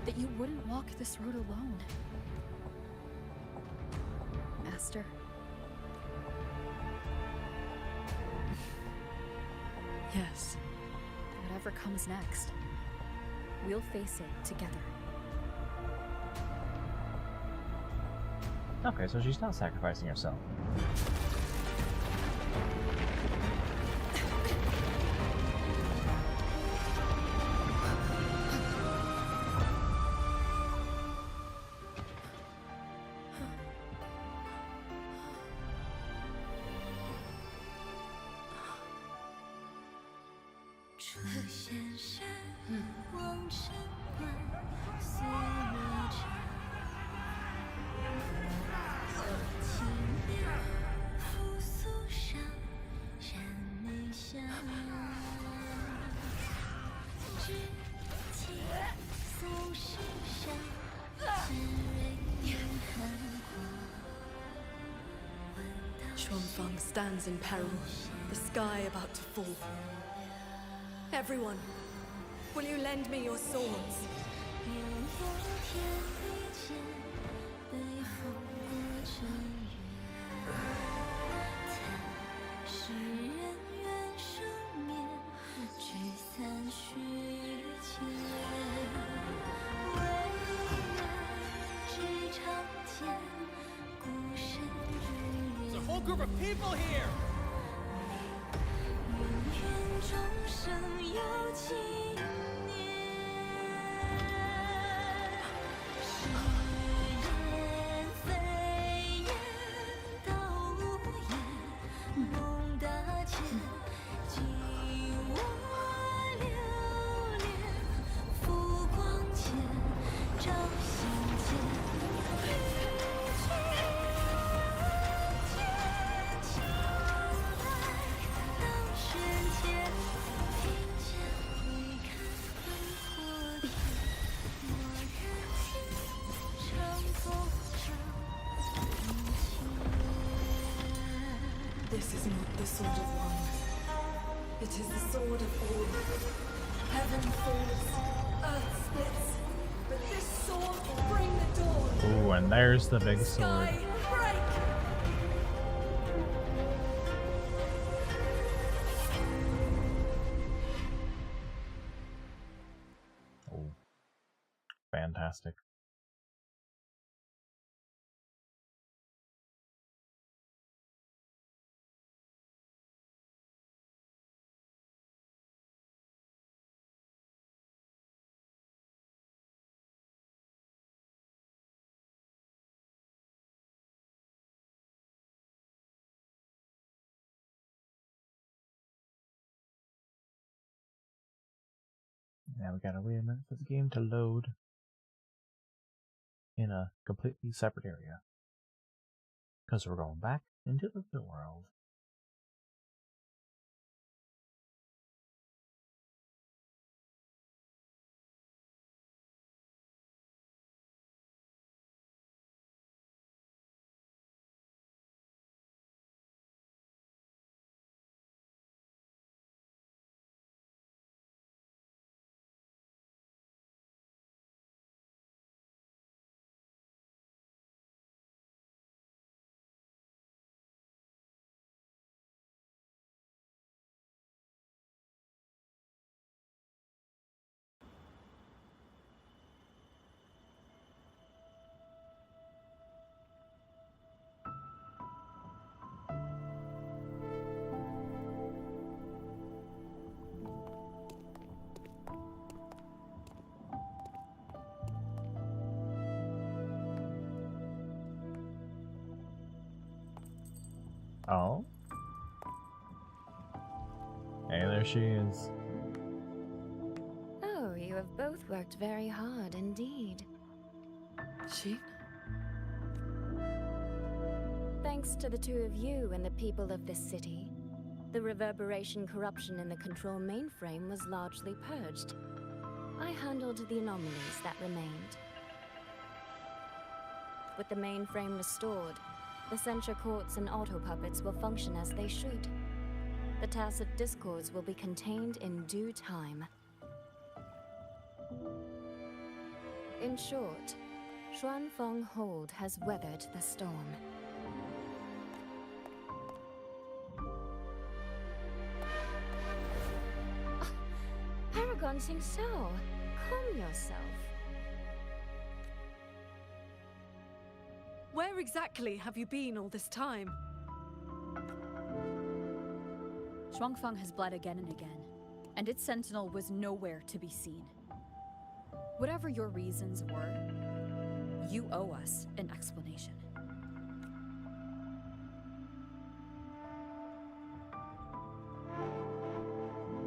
Speaker 8: that you wouldn't walk this road alone. Master.
Speaker 2: Yes.
Speaker 8: Whatever comes next, we'll face it together.
Speaker 1: Okay, so she's not sacrificing herself.
Speaker 2: Xuanfang stands in peril, the sky about to fall. Everyone, will you lend me your swords?
Speaker 10: There's a whole group of people here!
Speaker 2: This is not the sword of one. It is the sword of all. Heaven falls, earth splits, but this sword will bring the dawn.
Speaker 1: Ooh, and there's the big sword.
Speaker 2: Sky, break!
Speaker 1: Oh, fantastic. Now we gotta wait a minute for the game to load in a completely separate area. Because we're going back into the world. Oh. Hey, there she is.
Speaker 15: Oh, you have both worked very hard indeed.
Speaker 2: She?
Speaker 15: Thanks to the two of you and the people of this city, The reverberation corruption in the control mainframe was largely purged. I handled the anomalies that remained. With the mainframe restored, the censure courts and auto-puppets will function as they should. The tacit discords will be contained in due time. In short, Xuanfeng Hold has weathered the storm. Paragon Qingxiao, calm yourself.
Speaker 2: Where exactly have you been all this time?
Speaker 8: Xuanfeng has bled again and again, and its sentinel was nowhere to be seen. Whatever your reasons were, you owe us an explanation.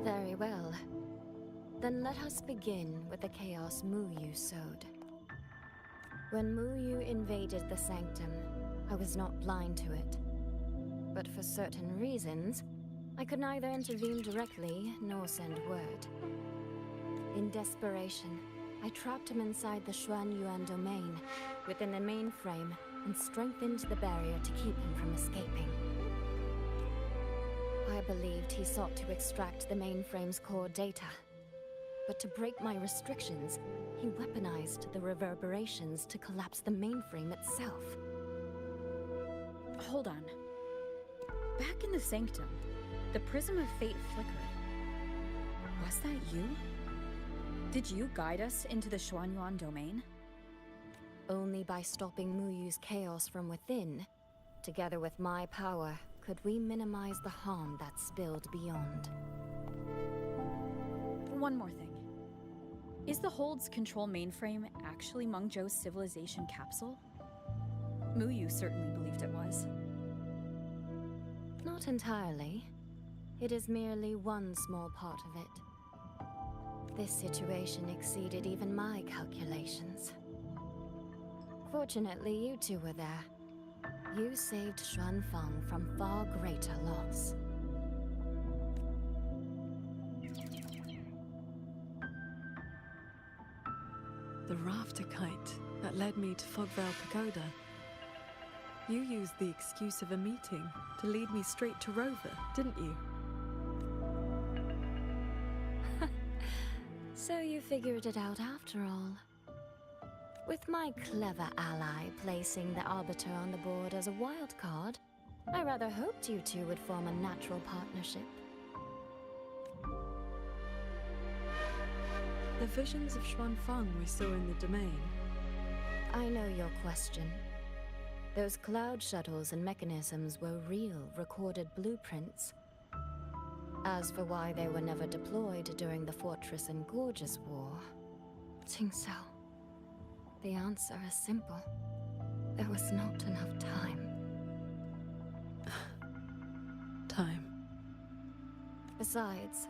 Speaker 15: Very well. Then let us begin with the chaos Mu Yu sowed. When Mu Yu invaded the sanctum, I was not blind to it. But for certain reasons, I could neither intervene directly nor send word. In desperation, I trapped him inside the Xuanyuan domain, within the mainframe, and strengthened the barrier to keep him from escaping. I believed he sought to extract the mainframe's core data. But to break my restrictions, he weaponized the reverberations to collapse the mainframe itself.
Speaker 8: Hold on. Back in the sanctum, the prism of fate flickered. Was that you? Did you guide us into the Xuanyuan domain?
Speaker 15: Only by stopping Mu Yu's chaos from within, together with my power, could we minimize the harm that spilled beyond.
Speaker 8: One more thing. Is the Hold's control mainframe actually Mengzhou's civilization capsule? Mu Yu certainly believed it was.
Speaker 15: Not entirely. It is merely one small part of it. This situation exceeded even my calculations. Fortunately, you two were there. You saved Xuanfeng from far greater loss.
Speaker 2: The rafter kite that led me to Fogvale Pagoda. You used the excuse of a meeting to lead me straight to Rover, didn't you?
Speaker 15: So you figured it out after all. With my clever ally placing the Arbiter on the board as a wild card, I rather hoped you two would form a natural partnership.
Speaker 2: The visions of Xuanfeng we saw in the domain.
Speaker 15: I know your question. Those cloud shuttles and mechanisms were real, recorded blueprints. As for why they were never deployed during the Fortress and Gorgeous War, Qingxiao, the answer is simple. There was not enough time.
Speaker 2: Time.
Speaker 15: Besides,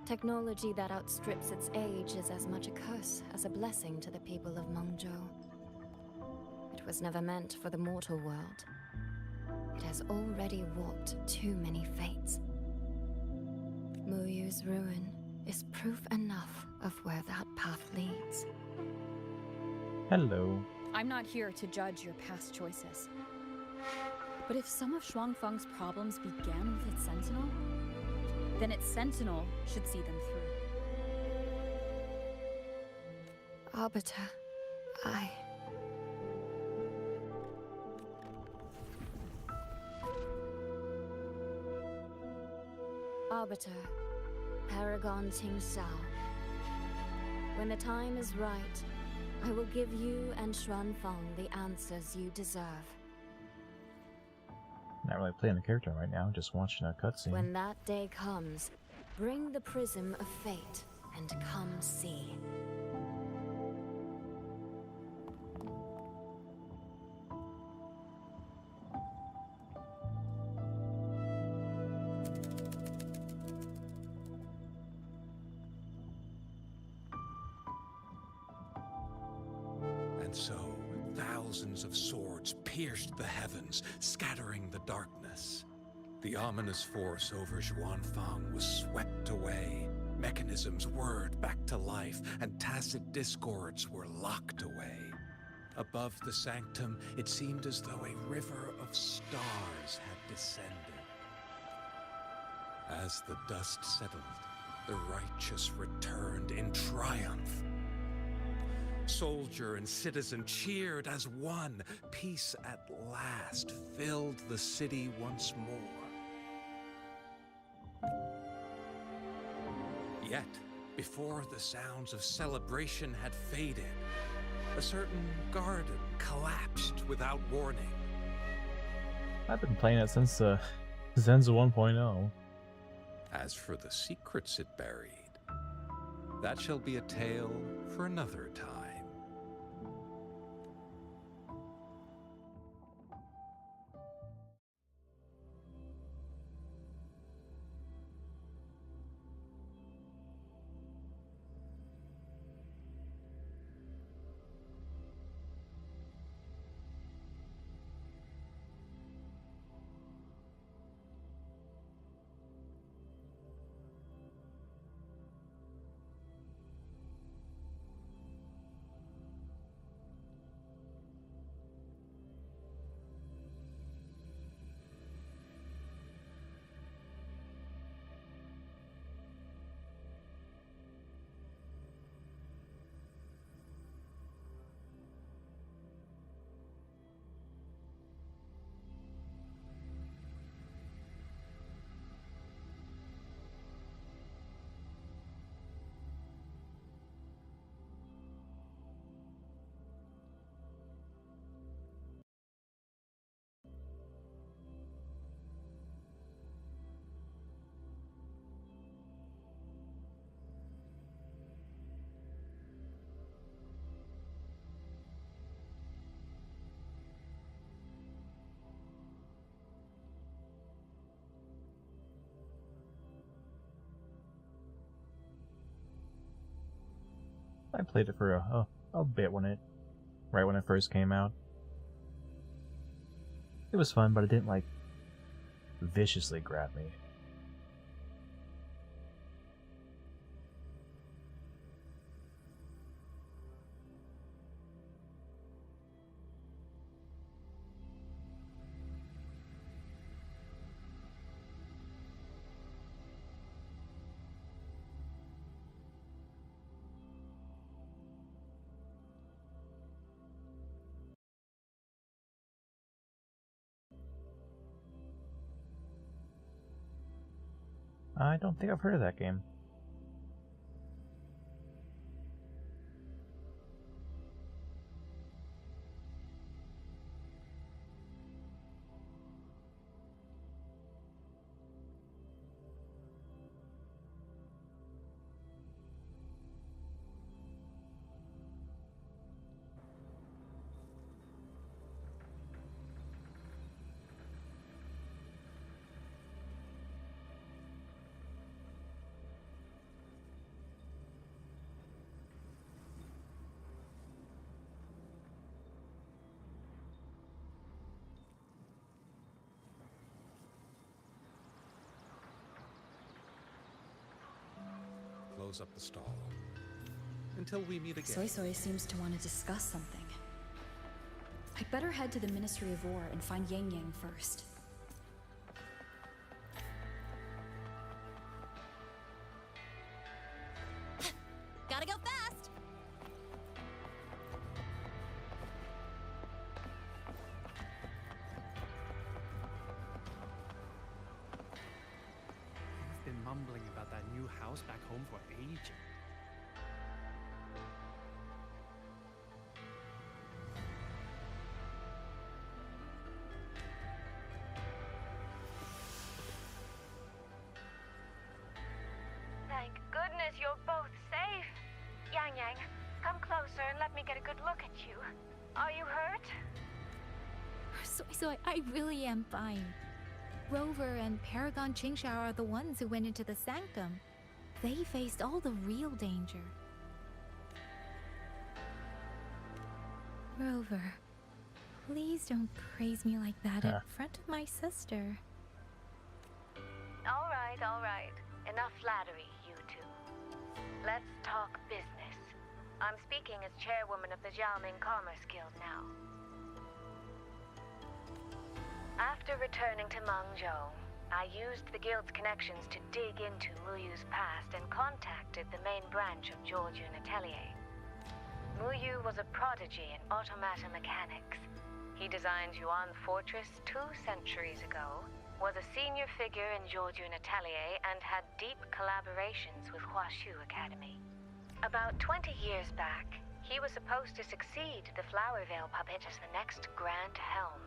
Speaker 15: technology that outstrips its age is as much a curse as a blessing to the people of Mengzhou. It was never meant for the mortal world. It has already warped too many fates. Mu Yu's ruin is proof enough of where that path leads.
Speaker 1: Hello.
Speaker 8: I'm not here to judge your past choices. But if some of Xuanfeng's problems began with its Sentinel, then its Sentinel should see them through.
Speaker 15: Arbiter, Arbiter, Paragon Qingxiao. When the time is right, I will give you and Xuanfeng the answers you deserve.
Speaker 1: Not really playing the character right now, just watching a cutscene.
Speaker 15: When that day comes, bring the prism of fate and come see.
Speaker 12: And so, thousands of swords pierced the heavens, scattering the darkness.
Speaker 9: The ominous force over Xuanfang was swept away. Mechanisms whirred back to life, and tacit discords were locked away. Above the sanctum, it seemed as though a river of stars had descended. As the dust settled, the righteous returned in triumph. Soldier and citizen cheered as one. Peace at last filled the city once more. Yet, before the sounds of celebration had faded, a certain garden collapsed without warning.
Speaker 1: I've been playing it since Zenza 1.0.
Speaker 9: As for the secrets it buried, that shall be a tale for another time.
Speaker 1: I played it for a bit right when it first came out. It was fun, but it didn't like viciously grab me. I don't think I've heard of that game.
Speaker 9: Close up the stall. Until we meet again.
Speaker 8: Soy Soy seems to want to discuss something. I'd better head to the Ministry of War and find Yang Yang first.
Speaker 18: Gotta go fast!
Speaker 19: I've been mumbling about that new house back home for ages.
Speaker 20: Thank goodness you're both safe. Yang Yang, come closer and let me get a good look at you. Are you hurt?
Speaker 18: Soy Soy, I really am fine. Rover and Paragon Qingxiao are the ones who went into the sanctum. They faced all the real danger. Rover, please don't praise me like that in front of my sister.
Speaker 20: all right. Enough flattery, you two. Let's talk business. I'm speaking as chairwoman of the Xiaoming Commerce Guild now. After returning to Mengzhou, I used the Guild's connections to dig into Muyu's past and contacted the main branch of Georgian Atelier. Muyu was a prodigy in automata mechanics. He designed Yuan Fortress 2 centuries ago, was a senior figure in Georgian Atelier, and had deep collaborations with Huashu Academy. About 20 years back, he was supposed to succeed the Flower Veil puppet as the next Grand Helm.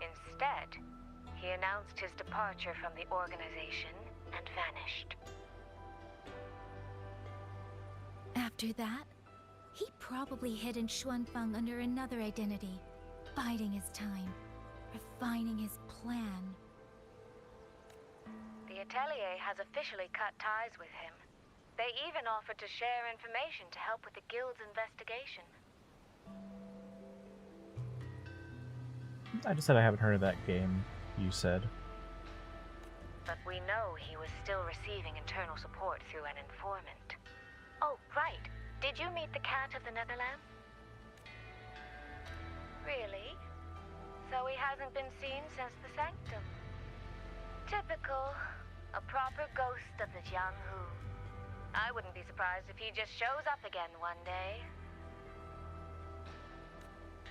Speaker 20: Instead, he announced his departure from the organization and vanished.
Speaker 18: After that, he probably hid in Xuanfeng under another identity, biding his time, refining his plan.
Speaker 20: The Atelier has officially cut ties with him. They even offered to share information to help with the Guild's investigation.
Speaker 1: I just said I haven't heard of that game, you said.
Speaker 20: But we know he was still receiving internal support through an informant. Oh, right. Did you meet the cat of the Netherlands? Really? So he hasn't been seen since the Sanctum. Typical. A proper ghost of the Jianghu. I wouldn't be surprised if he just shows up again one day.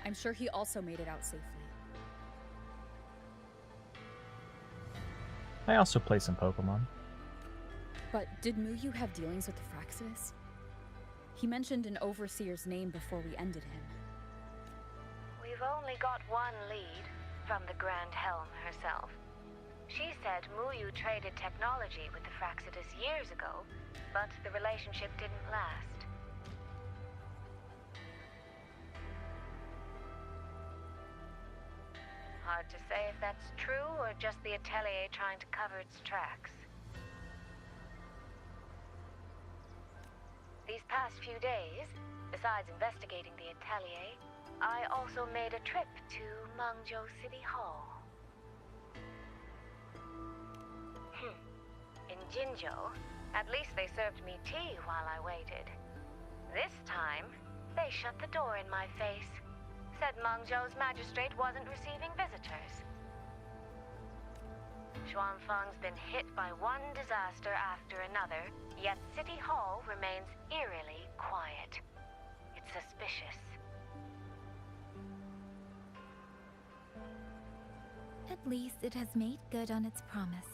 Speaker 21: I'm sure he also made it out safely.
Speaker 1: I also play some Pokemon.
Speaker 21: But did Muyu have dealings with the Fraxidus? He mentioned an overseer's name before we ended him.
Speaker 20: We've only got one lead, from the Grand Helm herself. She said Muyu traded technology with the Fraxidus years ago, but the relationship didn't last. Hard to say if that's true or just the Atelier trying to cover its tracks. These past few days, besides investigating the Atelier, I also made a trip to Mengzhou City Hall. In Qingxiao, at least they served me tea while I waited. This time, they shut the door in my face. Said Mengzhou's magistrate wasn't receiving visitors. Xuanfeng's been hit by one disaster after another, yet City Hall remains eerily quiet. It's suspicious.
Speaker 18: At least it has made good on its promise.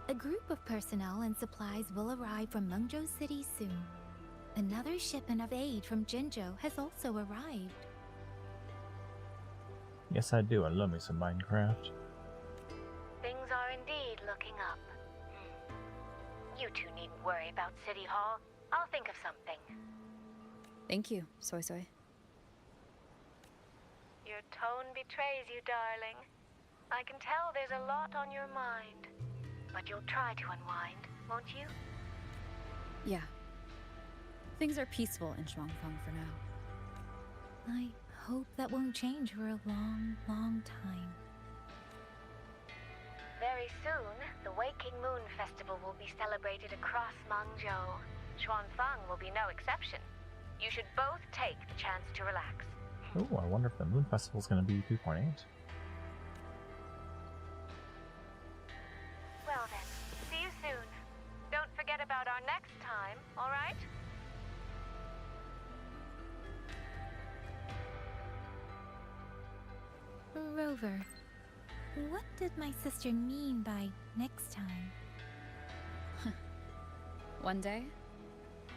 Speaker 18: A group of personnel and supplies will arrive from Mengzhou City soon. Another shipment of aid from Qingxiao has also arrived.
Speaker 1: Yes, I do. I love me some Minecraft.
Speaker 20: Things are indeed looking up. You two needn't worry about City Hall. I'll think of something.
Speaker 21: Thank you, Soy Soy.
Speaker 20: Your tone betrays you, darling. I can tell there's a lot on your mind. But you'll try to unwind, won't you?
Speaker 21: Yeah. Things are peaceful in Xuanfeng for now.
Speaker 18: I hope that won't change for a long, long time.
Speaker 20: Very soon, the Waking Moon Festival will be celebrated across Mengzhou. Xuanfeng will be no exception. You should both take the chance to relax.
Speaker 1: Oh, I wonder if the Moon Festival's gonna be 2.8.
Speaker 20: Well then, see you soon. Don't forget about our next time, alright?
Speaker 18: Rover, what did my sister mean by next time?
Speaker 21: One day,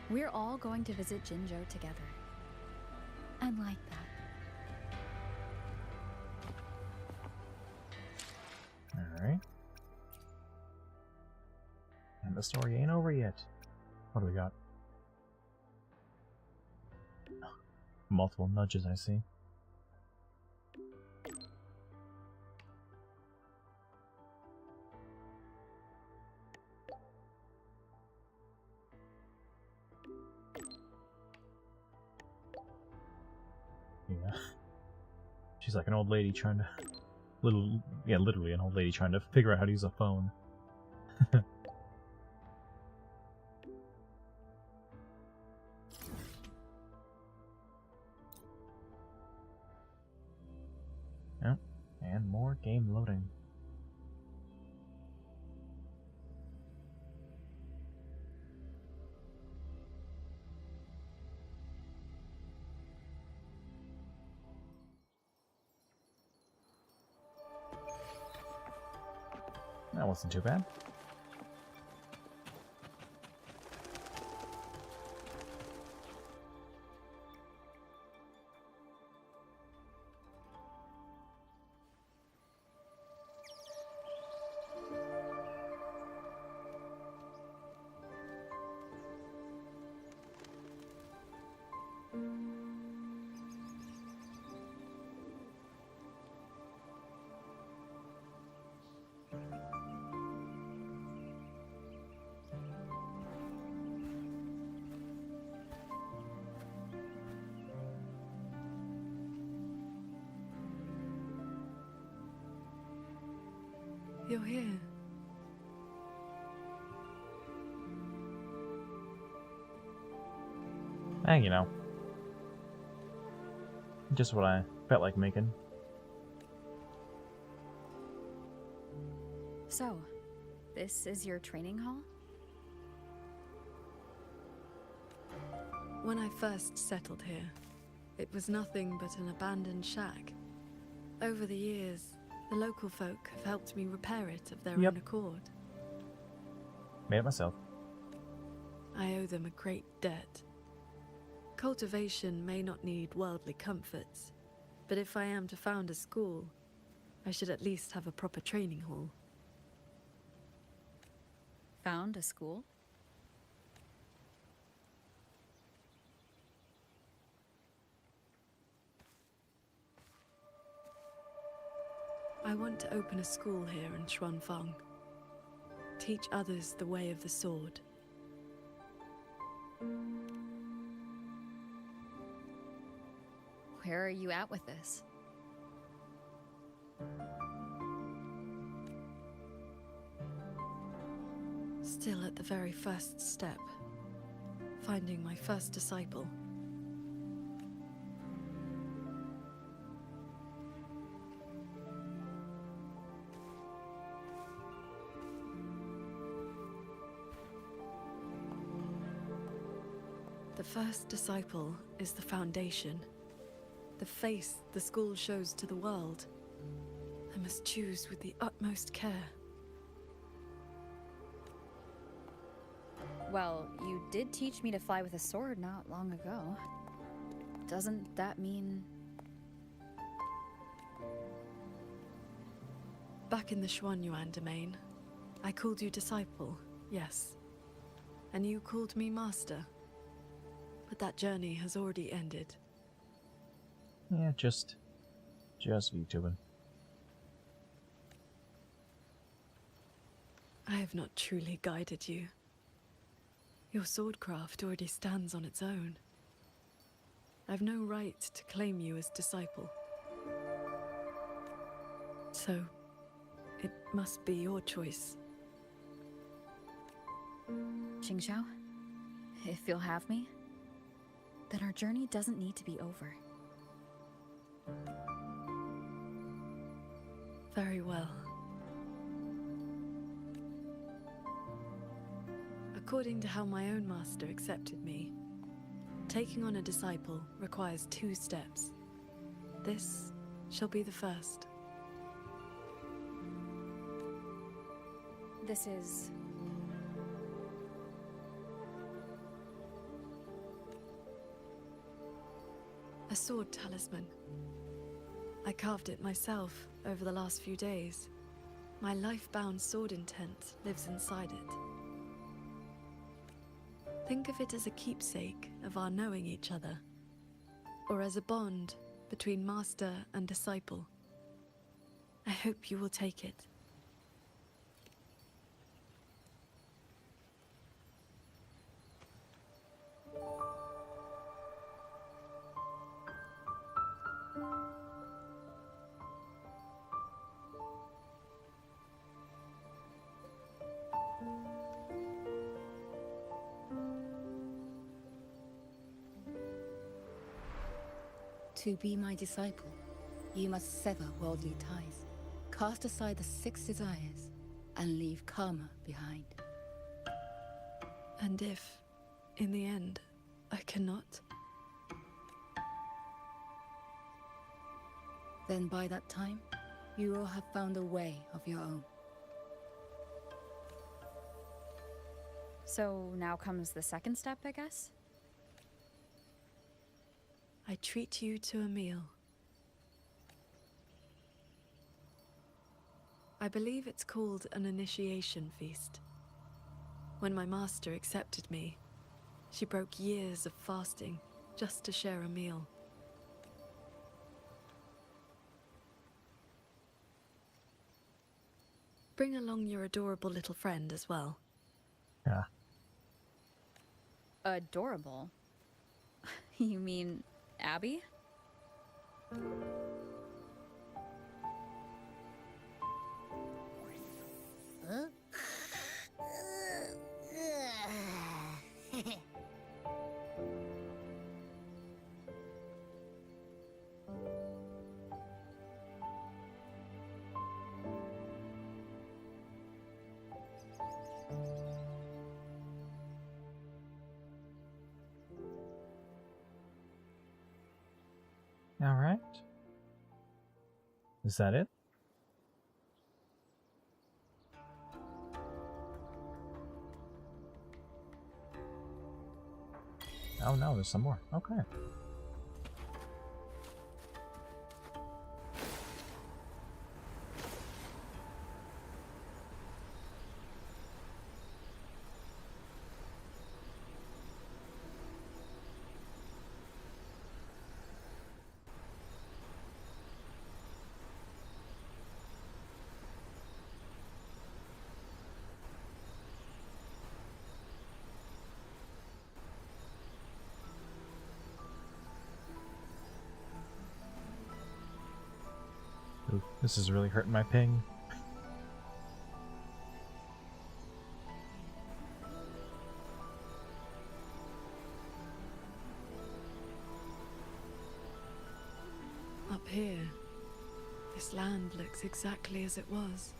Speaker 21: we're all going to visit Qingxiao together.
Speaker 18: I'd like that.
Speaker 1: Alright. And the story ain't over yet. What do we got? Multiple nudges, I see. Yeah. She's like an old lady trying to... literally an old lady trying to figure out how to use a phone. And more game loading. That wasn't too bad.
Speaker 2: You're here.
Speaker 1: You know. Just what I felt like making.
Speaker 21: So, this is your training hall?
Speaker 2: When I first settled here, it was nothing but an abandoned shack. Over the years, the local folk have helped me repair it of their own accord.
Speaker 1: Made it myself.
Speaker 2: I owe them a great debt. Cultivation may not need worldly comforts, but if I am to found a school, I should at least have a proper training hall.
Speaker 21: Found a school?
Speaker 2: I want to open a school here in Xuanfang. Teach others the way of the sword.
Speaker 21: Where are you at with this?
Speaker 2: Still at the very first step. Finding my first disciple. The first disciple is the foundation. The face the school shows to the world. I must choose with the utmost care.
Speaker 21: Well, you did teach me to fly with a sword not long ago. Doesn't that mean...
Speaker 2: Back in the Xuanyuan domain, I called you disciple, yes. And you called me master. But that journey has already ended.
Speaker 1: Yeah, just VTubing.
Speaker 2: I have not truly guided you. Your swordcraft already stands on its own. I've no right to claim you as disciple. So, it must be your choice.
Speaker 21: Qingxiao, if you'll have me, then our journey doesn't need to be over.
Speaker 2: Very well. According to how my own master accepted me, taking on a disciple requires 2 steps. This shall be the first.
Speaker 21: This is...
Speaker 2: a sword talisman. I carved it myself over the last few days. My life-bound sword intent lives inside it. Think of it as a keepsake of our knowing each other, or as a bond between master and disciple. I hope you will take it.
Speaker 7: To be my disciple,
Speaker 3: You must sever worldly ties, cast aside the 6 desires, and leave karma behind.
Speaker 2: And if, in the end, I cannot?
Speaker 3: Then by that time, you will have found a way of your own.
Speaker 21: So now comes the second step, I guess?
Speaker 2: I treat you to a meal. I believe it's called an initiation feast. When my master accepted me, she broke years of fasting just to share a meal. Bring along your adorable little friend as well.
Speaker 1: Yeah.
Speaker 21: Adorable? You mean Abby?
Speaker 14: Huh?
Speaker 1: All right. Is that it? Oh no, there's some more. Okay. Ooh, this is really hurting my ping.
Speaker 2: Up here, this land looks exactly as it was.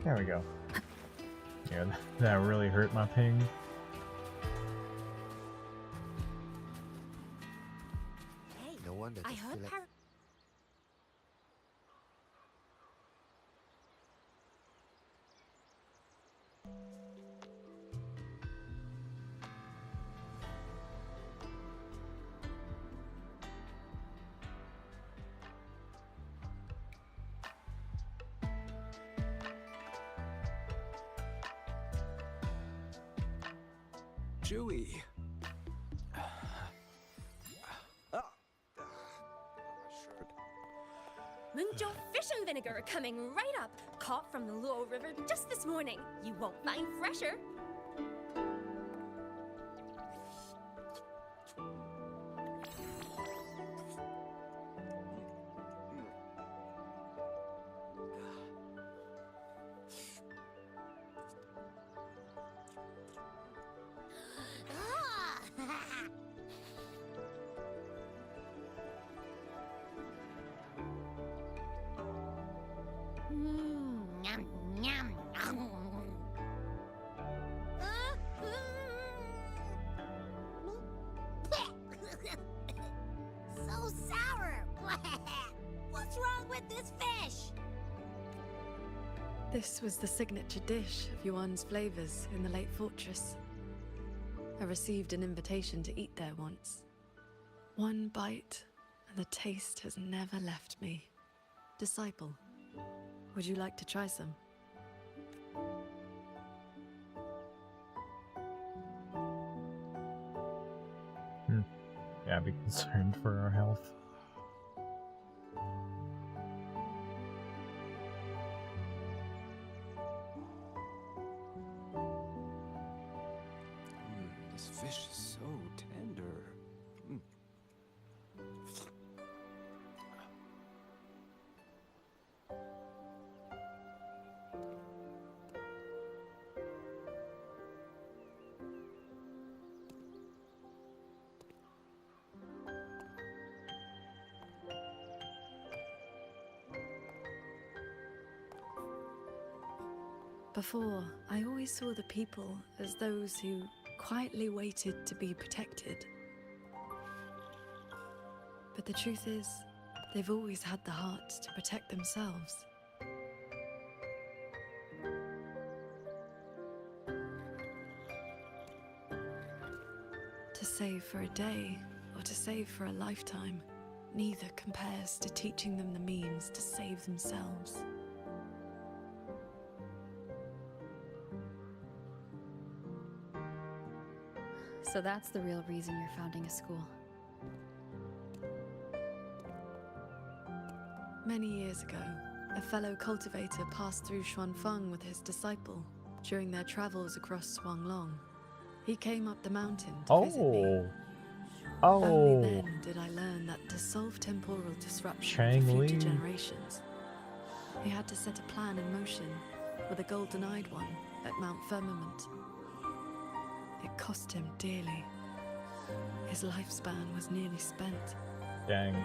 Speaker 2: There we go. Yeah, that really hurt my ping.
Speaker 22: Hey, no wonder
Speaker 18: I heard
Speaker 9: Chewie.
Speaker 23: Mungzhou fish and vinegar are coming right up. Caught from the Luo River just this morning. You won't find fresher.
Speaker 13: with this fish?
Speaker 2: This was the signature dish of Yuan's flavors in the Lake Fortress. I received an invitation to eat there once. One bite, and the taste has never left me. Disciple, would you like to try some?
Speaker 1: Yeah, be concerned for our health.
Speaker 4: This fish is so tender.
Speaker 2: Before, I always saw the people as those who quietly waited to be protected. But the truth is, they've always had the heart to protect themselves. To save for a day, or to save for a lifetime, neither compares to teaching them the means to save themselves.
Speaker 21: So that's the real reason you're founding a school.
Speaker 2: Many years ago, a fellow cultivator passed through Xuanfeng with his disciple during their travels across Swanglong. He came up the mountain to visit me. Only then did I learn that to solve temporal disruption for future generations, he had to set a plan in motion with a golden-eyed one at Mount Firmament. It cost him dearly. His lifespan was nearly spent.
Speaker 1: Dang.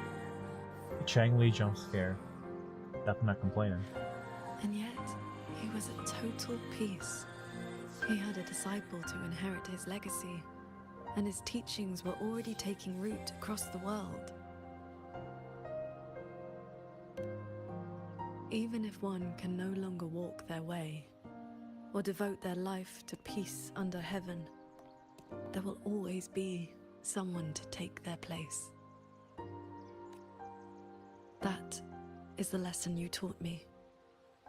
Speaker 1: Chang Li jump scare. Definitely not complaining.
Speaker 2: And yet, he was at total peace. He had a disciple to inherit his legacy, and his teachings were already taking root across the world. Even if one can no longer walk their way, or devote their life to peace under heaven, there will always be someone to take their place. That is the lesson you taught me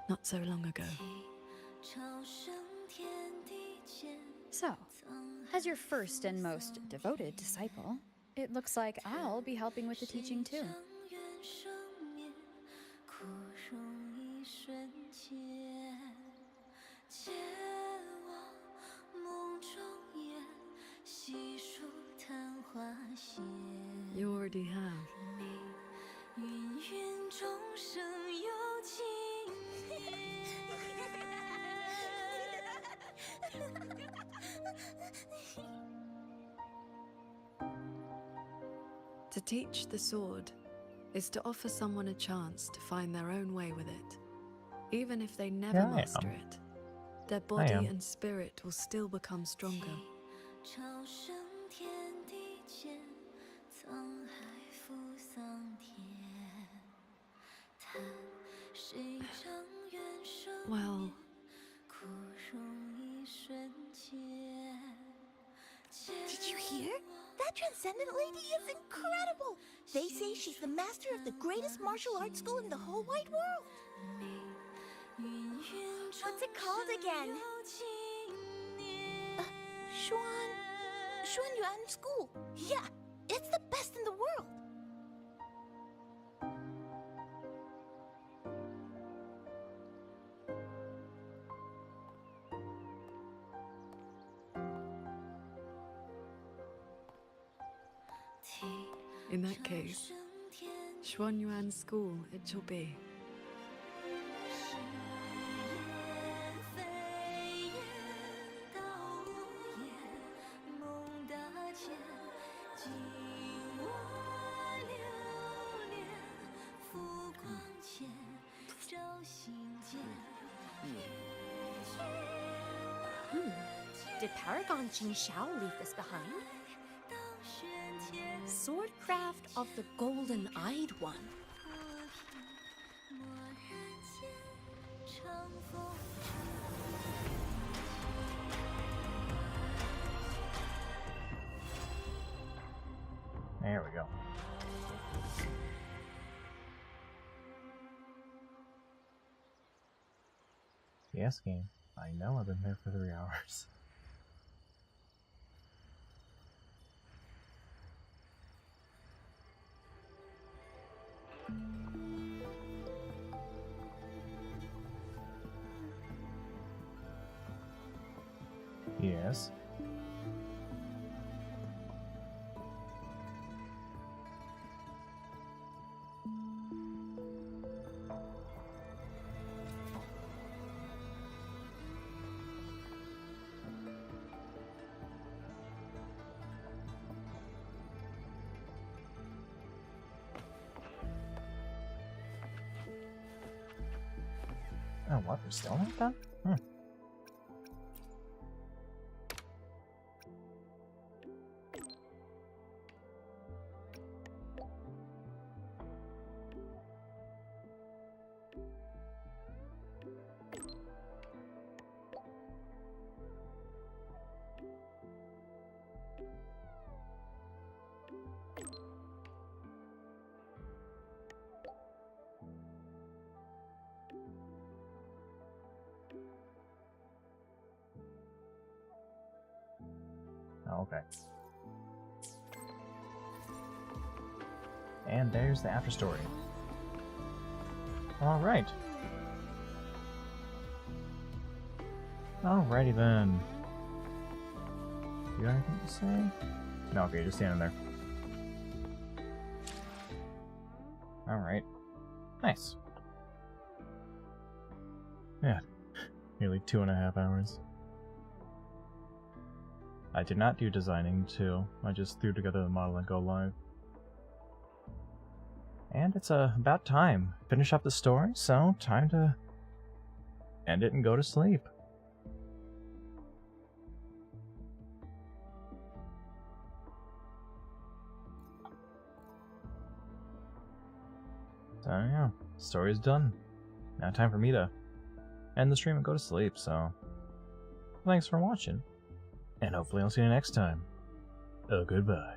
Speaker 2: not so long ago.
Speaker 21: So, as your first and most devoted disciple, it looks like I'll be helping with the teaching too.
Speaker 2: You already have. To teach the sword is to offer someone a chance to find their own way with it. Even if they never master it, their body and spirit will still become stronger. Well,
Speaker 13: Did you hear? That Transcendent lady is incredible! They say she's the master of the greatest martial arts school in the whole wide world! What's it called again? Xuan Yuan School. Yeah, it's the best in the world!
Speaker 2: In that case, Xuanyuan School it shall be.
Speaker 23: Did Paragon Qingxiao leave this behind? Swordcraft of the Golden-Eyed One.
Speaker 1: There we go. Yes, game. I know I've been there for 3 hours. Yes. Oh, what? We're still not done? Hmm. Okay. And there's the after story. Alright. Alrighty then. You got anything to say? No, okay, just standing there. Alright. Nice. Yeah. Nearly 2.5 hours. I did not do designing too. I just threw together the model and go live. And it's about time. Finish up the story, so time to end it and go to sleep. So yeah, story's done. Now time for me to end the stream and go to sleep, so thanks for watching. And hopefully I'll see you next time. Goodbye.